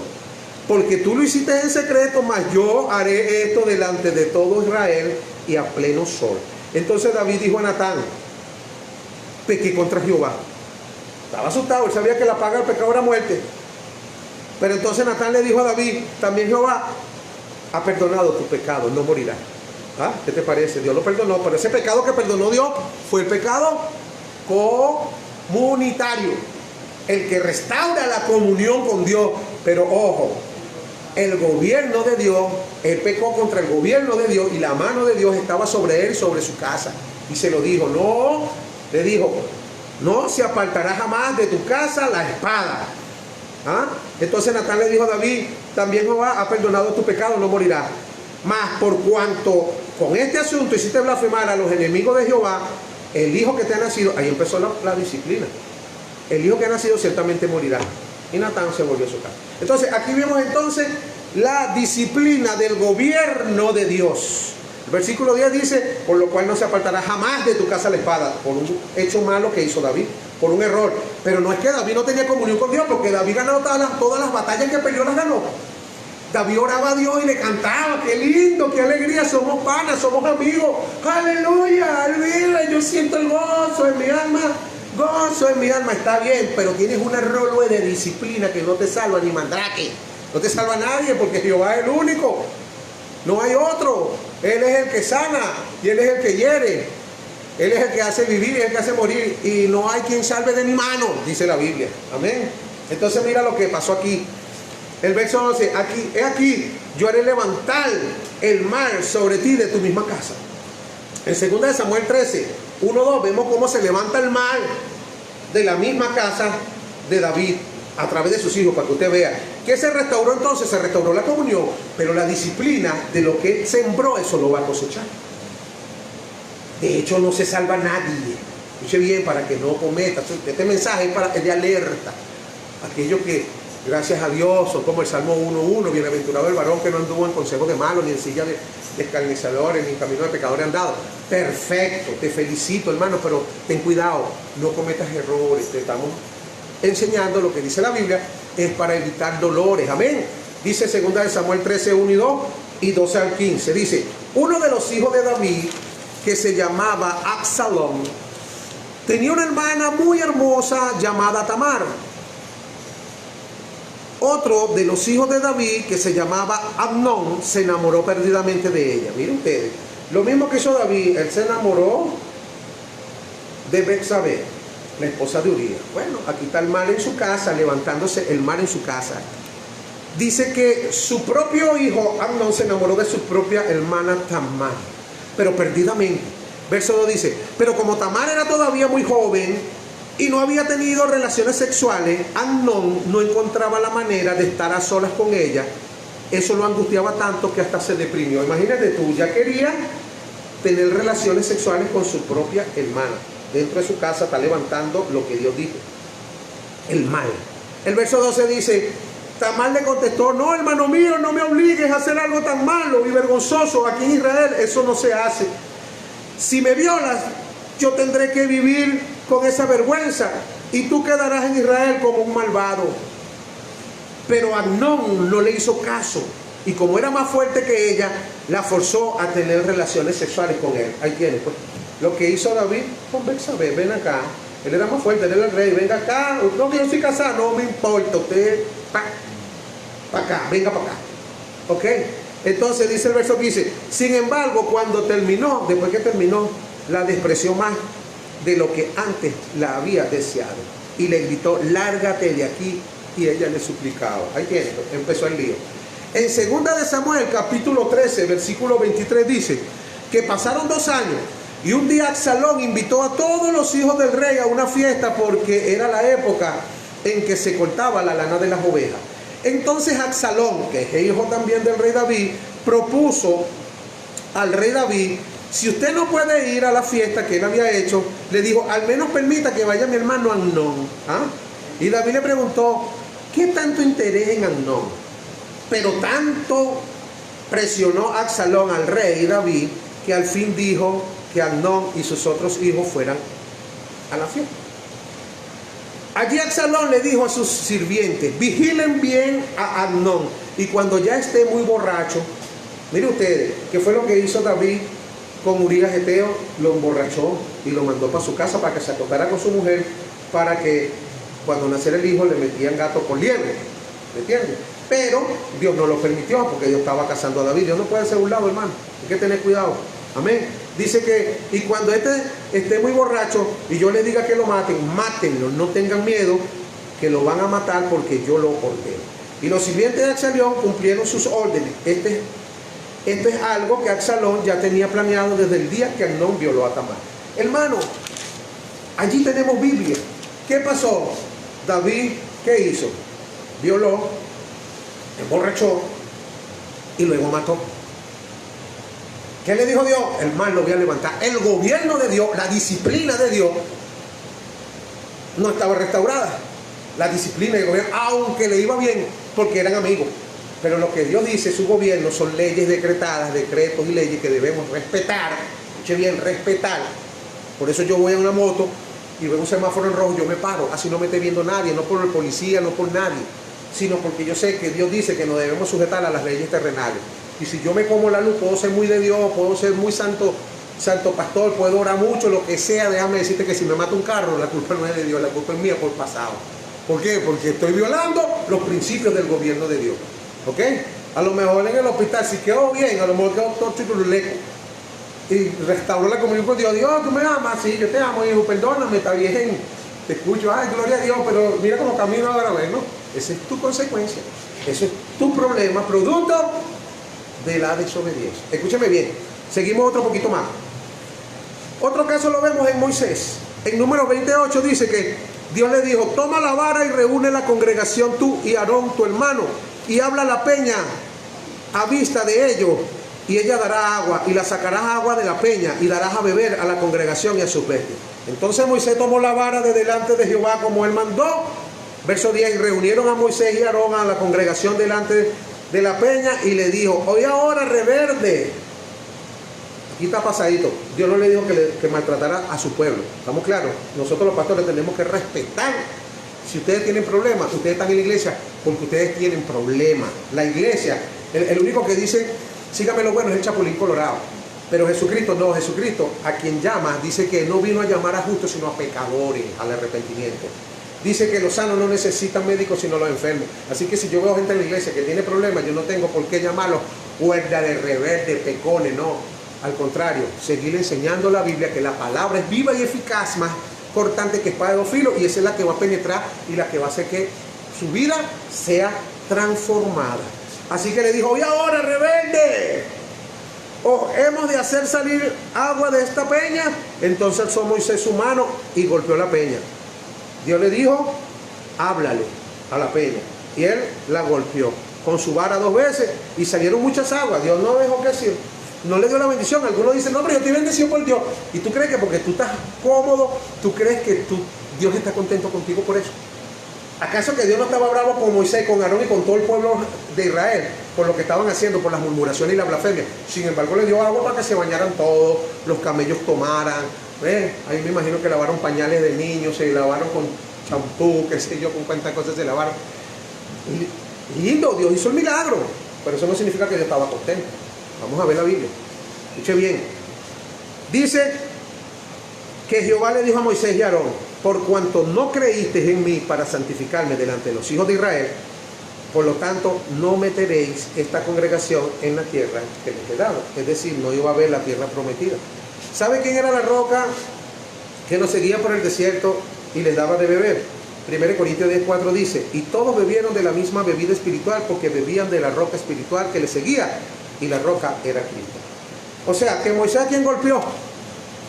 Porque tú lo hiciste en secreto, mas yo haré esto delante de todo Israel y a pleno sol. Entonces David dijo a Natán, pequé contra Jehová. Estaba asustado, él sabía que la paga del pecado era muerte. Pero entonces Natán le dijo a David, también Jehová ha perdonado tu pecado, no morirás. ¿Qué te parece? Dios lo perdonó, pero ese pecado que perdonó Dios fue el pecado comunitario, el que restaura la comunión con Dios. Pero ojo, el gobierno de Dios, él pecó contra el gobierno de Dios y la mano de Dios estaba sobre él, sobre su casa, y se lo dijo, no le dijo, no se apartará jamás de tu casa la espada. ¿Ah? Entonces Natán le dijo a David, también Jehová ha perdonado tu pecado, no morirás. Mas por cuanto con este asunto hiciste blasfemar a los enemigos de Jehová, el hijo que te ha nacido, ahí empezó la disciplina. El hijo que ha nacido ciertamente morirá. Y Natán se volvió a su casa. Entonces aquí vemos entonces la disciplina del gobierno de Dios. El versículo 10 dice, por lo cual no se apartará jamás de tu casa la espada, por un hecho malo que hizo David, por un error. Pero no es que David no tenía comunión con Dios, porque David ganó todas las batallas que peleó, las ganó. David oraba a Dios y le cantaba, qué lindo, qué alegría, somos panas, somos amigos, aleluya, aleluya, yo siento el gozo en mi alma, está bien, pero tienes un error de disciplina que no te salva ni mandrake, no te salva nadie, porque Jehová es el único, no hay otro, Él es el que sana y Él es el que hiere, Él es el que hace vivir y el que hace morir, y no hay quien salve de mi mano, dice la Biblia, amén. Entonces mira lo que pasó aquí. El verso 12, aquí, yo haré levantar el mal sobre ti de tu misma casa. En 2 de Samuel 13, 1-2, vemos cómo se levanta el mal de la misma casa de David a través de sus hijos, para que usted vea. ¿Qué se restauró entonces? Se restauró la comunión, pero la disciplina de lo que él sembró, eso lo va a cosechar. De hecho, no se salva nadie. Escuche bien para que no cometa. Este mensaje es de alerta. Aquellos que... Gracias a Dios, son como el Salmo 1:1, bienaventurado el varón que no anduvo en consejo de malos, ni en silla de escarnecedores, ni en camino de pecadores andado. Perfecto, te felicito, hermano, pero ten cuidado, no cometas errores. Te estamos enseñando lo que dice la Biblia, es para evitar dolores, amén. Dice 2 de Samuel 13, 1 y 2, y 12 al 15, dice, uno de los hijos de David, que se llamaba Absalón, tenía una hermana muy hermosa llamada Tamar. Otro de los hijos de David, que se llamaba Amnón, se enamoró perdidamente de ella. Miren ustedes, lo mismo que hizo David, él se enamoró de Betsabé, la esposa de Urías. Bueno, aquí está el mal en su casa, levantándose el mal en su casa. Dice que su propio hijo Amnón se enamoró de su propia hermana Tamar, pero perdidamente. Verso 2 dice, pero como Tamar era todavía muy joven y no había tenido relaciones sexuales, Amnón no encontraba la manera de estar a solas con ella. Eso lo angustiaba tanto que hasta se deprimió. Imagínate tú, ya quería tener relaciones sexuales con su propia hermana. Dentro de su casa está levantando lo que Dios dijo, el mal. El verso 12 dice, Tamar le contestó, no, hermano mío, no me obligues a hacer algo tan malo y vergonzoso. Aquí en Israel eso no se hace. Si me violas, yo tendré que vivir con esa vergüenza y tú quedarás en Israel como un malvado. Pero Amnón no le hizo caso y como era más fuerte que ella, la forzó a tener relaciones sexuales con él. Ahí tienes pues lo que hizo David con Betsabé. Ven acá, él era más fuerte, él era el rey, venga acá, no, que yo estoy casado, no me importa, usted para acá, venga para acá, ok. Entonces dice el verso 15, sin embargo cuando terminó, después que terminó, la despreció más de lo que antes la había deseado y le gritó, lárgate de aquí, y ella le suplicaba. Ahí tiene, empezó el lío. En 2 de Samuel capítulo 13 versículo 23 dice que pasaron 2 años y un día Absalón invitó a todos los hijos del rey a una fiesta porque era la época en que se cortaba la lana de las ovejas. Entonces Absalón, que es hijo también del rey David, propuso al rey David, si usted no puede ir a la fiesta que él había hecho, le dijo, al menos permita que vaya mi hermano Amnón. ¿Ah? Y David le preguntó, ¿qué tanto interés en Amnón? Pero tanto presionó a Absalón al rey David, que al fin dijo que Amnón y sus otros hijos fueran a la fiesta. Allí Absalón le dijo a sus sirvientes, vigilen bien a Amnón, y cuando ya esté muy borracho, mire ustedes, ¿qué fue lo que hizo David con Urías Eteo? Lo emborrachó y lo mandó para su casa para que se acostara con su mujer, para que cuando naciera el hijo le metían gato por liebre, ¿me entiendes? Pero Dios no lo permitió porque Dios estaba casando a David. Dios no puede ser un lado, hermano, hay que tener cuidado, amén. Dice que, y cuando esté muy borracho y yo le diga que lo maten, mátenlo, no tengan miedo que lo van a matar porque yo lo ordeno. Y los sirvientes de Absalón cumplieron sus órdenes. Esto es algo que Absalón ya tenía planeado desde el día que Amnón violó a Tamar. Hermano, Allí tenemos Biblia. ¿Qué pasó? David, ¿qué hizo? Violó, emborrachó y luego mató. ¿Qué le dijo Dios? El mal lo voy a levantar. El gobierno de Dios, la disciplina de Dios, no estaba restaurada. La disciplina del gobierno, aunque le iba bien, porque eran amigos. Pero lo que Dios dice, su gobierno, son leyes decretadas, decretos y leyes que debemos respetar. Escuche bien, respetar. Por eso yo voy a una moto y veo un semáforo en rojo, yo me paro. Así no me esté viendo nadie, no por el policía, no por nadie, sino porque yo sé que Dios dice que nos debemos sujetar a las leyes terrenales. Y si yo me como la luz, puedo ser muy de Dios, puedo ser muy santo pastor, puedo orar mucho, lo que sea. Déjame decirte que si me mata un carro, la culpa no es de Dios, la culpa es mía por pasado. ¿Por qué? Porque estoy violando los principios del gobierno de Dios. ¿Ok? A lo mejor en el hospital, si quedó bien, a lo mejor quedó todo churuleco y restauró la comunión con Dios. Dios, ¿tú me amas? Sí, yo te amo, hijo, perdóname, está bien, te escucho, ay, gloria a Dios, pero mira cómo camino ahora, ¿no? Esa es tu consecuencia, eso es tu problema, producto de la desobediencia. Escúchame bien, seguimos otro poquito más. Otro caso lo vemos en Moisés. En Números 28 dice que Dios le dijo, toma la vara y reúne la congregación tú y Aarón tu hermano, y habla la peña a vista de ellos, y ella dará agua, y la sacarás agua de la peña, y darás a beber a la congregación y a sus bestias. Entonces Moisés tomó la vara de delante de Jehová como él mandó. Verso 10, y reunieron a Moisés y a Aarón a la congregación delante de la peña, y le dijo, oye ahora, reverde. Aquí está pasadito. Dios no le dijo que maltratara a su pueblo. ¿Estamos claros? Nosotros los pastores tenemos que respetar. Si ustedes tienen problemas, ustedes están en la iglesia porque ustedes tienen problemas. La iglesia, el único que dice, sígame lo bueno, es el chapulín colorado. Pero Jesucristo no, Jesucristo a quien llama, dice que no vino a llamar a justos, sino a pecadores, al arrepentimiento. Dice que los sanos no necesitan médicos, sino los enfermos. Así que si yo veo gente en la iglesia que tiene problemas, yo no tengo por qué llamarlos cuerda de rebelde, pecones, no. Al contrario, seguir enseñando la Biblia, que la palabra es viva y eficaz, más cortante que espada de dos filos, y esa es la que va a penetrar y la que va a hacer que su vida sea transformada. Así que le dijo, y ahora, rebelde, ¿o hemos de hacer salir agua de esta peña? Entonces alzó Moisés su mano y golpeó la peña. Dios le dijo, háblale a la peña, y él la golpeó con su vara 2 veces y salieron muchas aguas. Dios no dejó que decir, no le dio la bendición. Algunos dicen, no, pero yo estoy bendecido por Dios. Y tú crees que porque tú estás cómodo, tú crees que Dios está contento contigo por eso. ¿Acaso que Dios no estaba bravo con Moisés, con Aarón y con todo el pueblo de Israel por lo que estaban haciendo, por las murmuraciones y la blasfemia? Sin embargo, le dio agua para que se bañaran todos, los camellos tomaran. Ahí me imagino que lavaron pañales de niños, se lavaron con champú, qué sé yo, con cuántas cosas se lavaron. Y lindo, Dios hizo el milagro, pero eso no significa que Dios estaba contento. Vamos a ver la Biblia. Escuche bien. Dice que Jehová le dijo a Moisés y a Aarón, por cuanto no creísteis en mí para santificarme delante de los hijos de Israel, por lo tanto no meteréis esta congregación en la tierra que les he dado. Es decir, no iba a haber la tierra prometida. ¿Sabe quién era la roca que nos seguía por el desierto y les daba de beber? 1 Corintios 10:4 dice, y todos bebieron de la misma bebida espiritual, porque bebían de la roca espiritual que les seguía, y la roca era Cristo. O sea, que Moisés, ¿a quién golpeó?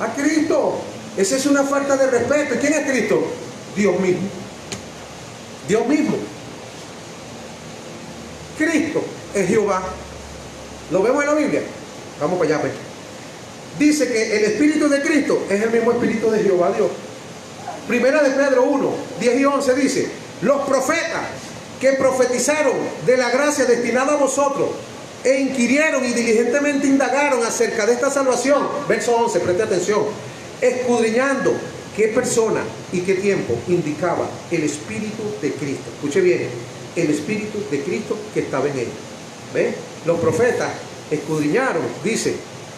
A Cristo. Esa es una falta de respeto. ¿Y quién es Cristo? Dios mismo. Dios mismo. Cristo es Jehová. ¿Lo vemos en la Biblia? Vamos para allá, pues. Dice que el Espíritu de Cristo es el mismo Espíritu de Jehová Dios. Primera de Pedro 1, 10 y 11 dice, los profetas que profetizaron de la gracia destinada a vosotros, e inquirieron y diligentemente indagaron acerca de esta salvación. Verso 11, preste atención. Escudriñando qué persona y qué tiempo indicaba el Espíritu de Cristo. Escuche bien, el Espíritu de Cristo que estaba en él. ¿Ven? Los profetas escudriñaron, dice,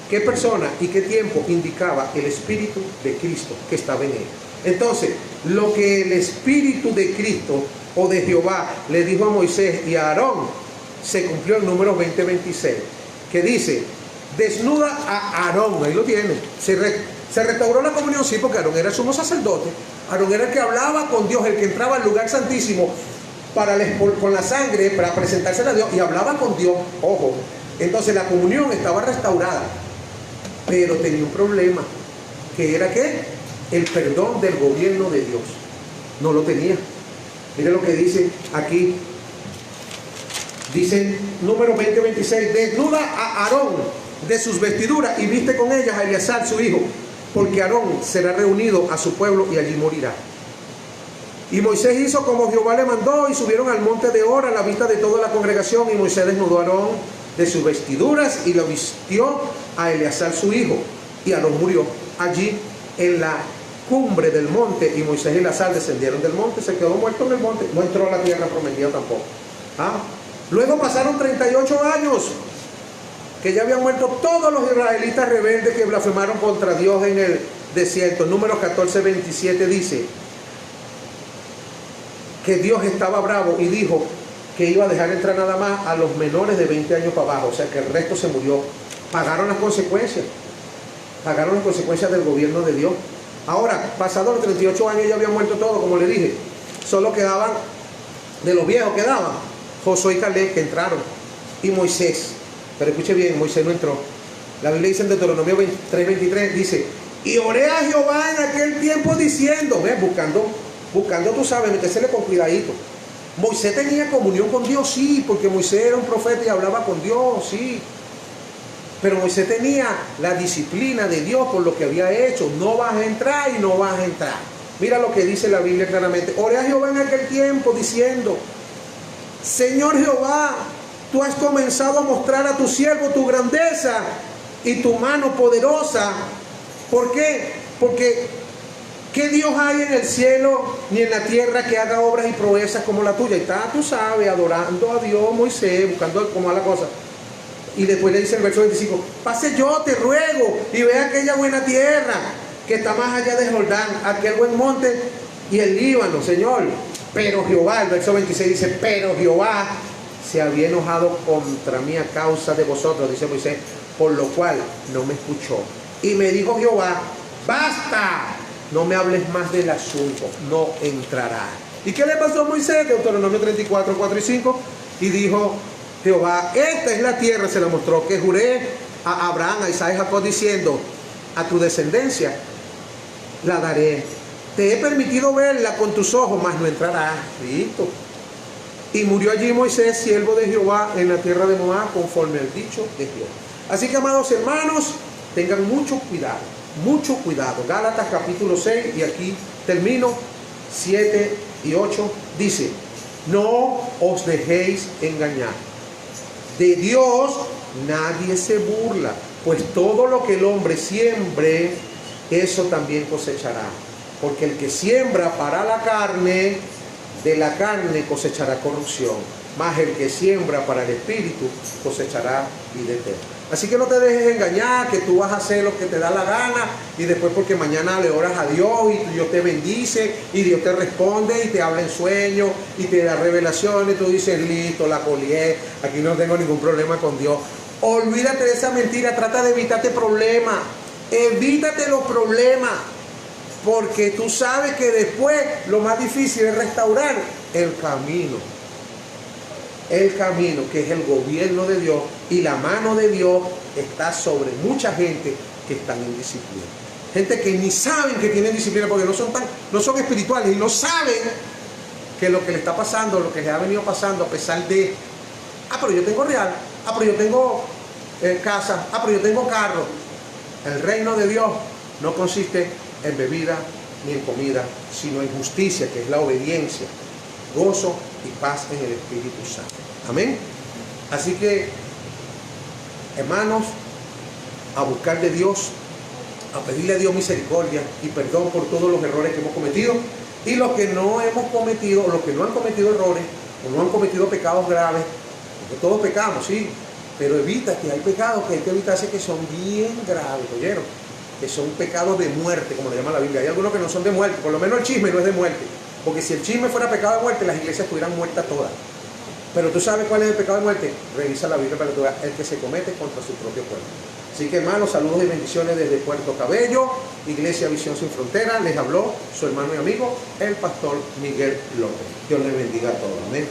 qué persona y qué tiempo indicaba el Espíritu de Cristo que estaba en él. Entonces, lo que el Espíritu de Cristo o de Jehová le dijo a Moisés y a Aarón, se cumplió en Números 20:26, que dice, desnuda a Aarón, ahí lo tiene, se restauró la comunión, sí, porque Aarón era el sumo sacerdote, Aarón era el que hablaba con Dios, el que entraba al lugar santísimo con la sangre para presentársela a Dios, y hablaba con Dios, ojo, entonces la comunión estaba restaurada, pero tenía un problema, que era ¿qué? el perdón del gobierno de Dios. No lo tenía. Mire lo que dice aquí. Dice número 20-26, desnuda a Aarón de sus vestiduras y viste con ellas a Eleazar su hijo, porque Aarón será reunido a su pueblo y allí morirá. Y Moisés hizo como Jehová le mandó y subieron al monte de Hor a la vista de toda la congregación, y Moisés desnudó a Aarón de sus vestiduras y lo vistió a Eleazar su hijo, y Aarón murió allí en la cumbre del monte, y Moisés y Eleazar descendieron del monte, se quedó muerto en el monte, no entró a la tierra prometida tampoco. Luego pasaron 38 años, que ya habían muerto todos los israelitas rebeldes que blasfemaron contra Dios en el desierto. Números 14-27 dice que Dios estaba bravo y dijo que iba a dejar entrar nada más a los menores de 20 años para abajo, o sea que el resto se murió. Pagaron las consecuencias del gobierno de Dios. Ahora, pasados los 38 años ya habían muerto todos, como le dije. Solo quedaban, de los viejos quedaban Josué y Caleb, que entraron, y Moisés. Pero escuche bien, Moisés no entró. La Biblia dice en Deuteronomio 3:23, dice, y oré a Jehová en aquel tiempo diciendo, buscando, tú sabes, metérsele con cuidadito. Moisés tenía comunión con Dios, sí, porque Moisés era un profeta y hablaba con Dios, sí. Pero Moisés tenía la disciplina de Dios por lo que había hecho. No vas a entrar y no vas a entrar. Mira lo que dice la Biblia claramente. Oré a Jehová en aquel tiempo diciendo, Señor Jehová, tú has comenzado a mostrar a tu siervo tu grandeza y tu mano poderosa. ¿Por qué? Porque ¿qué Dios hay en el cielo ni en la tierra que haga obras y proezas como la tuya? Y está, tú sabes, adorando a Dios, Moisés, buscando cómo va la cosa. Y después le dice el verso 25, pase yo, te ruego, y ve aquella buena tierra que está más allá de Jordán, aquel buen monte y el Líbano, Señor. Pero Jehová, el verso 26 dice, pero Jehová se había enojado contra mí a causa de vosotros, dice Moisés, por lo cual no me escuchó. Y me dijo Jehová, basta, no me hables más del asunto, no entrará. ¿Y qué le pasó a Moisés? Deuteronomio 34, 4 y 5. Y dijo Jehová, esta es la tierra, se la mostró, que juré a Abraham, a Isaac y a Jacob, diciendo, a tu descendencia la daré. Te he permitido verla con tus ojos, mas no entrarás. Listo. Y murió allí Moisés, siervo de Jehová, en la tierra de Moab, conforme al dicho de Jehová. Así que, amados hermanos, tengan mucho cuidado, mucho cuidado. Gálatas capítulo 6, y aquí termino, 7 y 8, dice, no os dejéis engañar. De Dios nadie se burla, pues todo lo que el hombre siembre, eso también cosechará. Porque el que siembra para la carne, de la carne cosechará corrupción, mas el que siembra para el espíritu cosechará vida eterna. Así que no te dejes engañar que tú vas a hacer lo que te da la gana y después porque mañana le oras a Dios y Dios te bendice y Dios te responde y te habla en sueños y te da revelaciones, tú dices, listo, la colié, aquí no tengo ningún problema con Dios. Olvídate de esa mentira, trata de evitarte problemas, evítate los problemas. Porque tú sabes que después lo más difícil es restaurar el camino. El camino que es el gobierno de Dios, y la mano de Dios está sobre mucha gente que están en disciplina. Gente que ni saben que tienen disciplina porque no son espirituales y no saben que lo que le está pasando, lo que les ha venido pasando a pesar de, pero yo tengo real, pero yo tengo casa, pero yo tengo carro. El reino de Dios no consiste en bebida ni en comida, sino en justicia, que es la obediencia, gozo y paz en el Espíritu Santo. Amén. Así que, hermanos, a buscar de Dios, a pedirle a Dios misericordia y perdón por todos los errores que hemos cometido, y los que no hemos cometido, los que no han cometido errores o no han cometido pecados graves, porque todos pecamos, sí, pero evita que hay pecados que hay que evitarse, que son bien graves, ¿oyeron? Que son pecados de muerte, como le llama la Biblia. Hay algunos que no son de muerte, por lo menos el chisme no es de muerte, porque si el chisme fuera pecado de muerte, las iglesias estuvieran muertas todas. Pero tú sabes cuál es el pecado de muerte, revisa la Biblia para que tú veas, el que se comete contra su propio cuerpo. Así que, hermanos, saludos y bendiciones desde Puerto Cabello, Iglesia Visión Sin Fronteras. Les habló su hermano y amigo, el pastor Miguel López. Dios les bendiga a todos. Amén.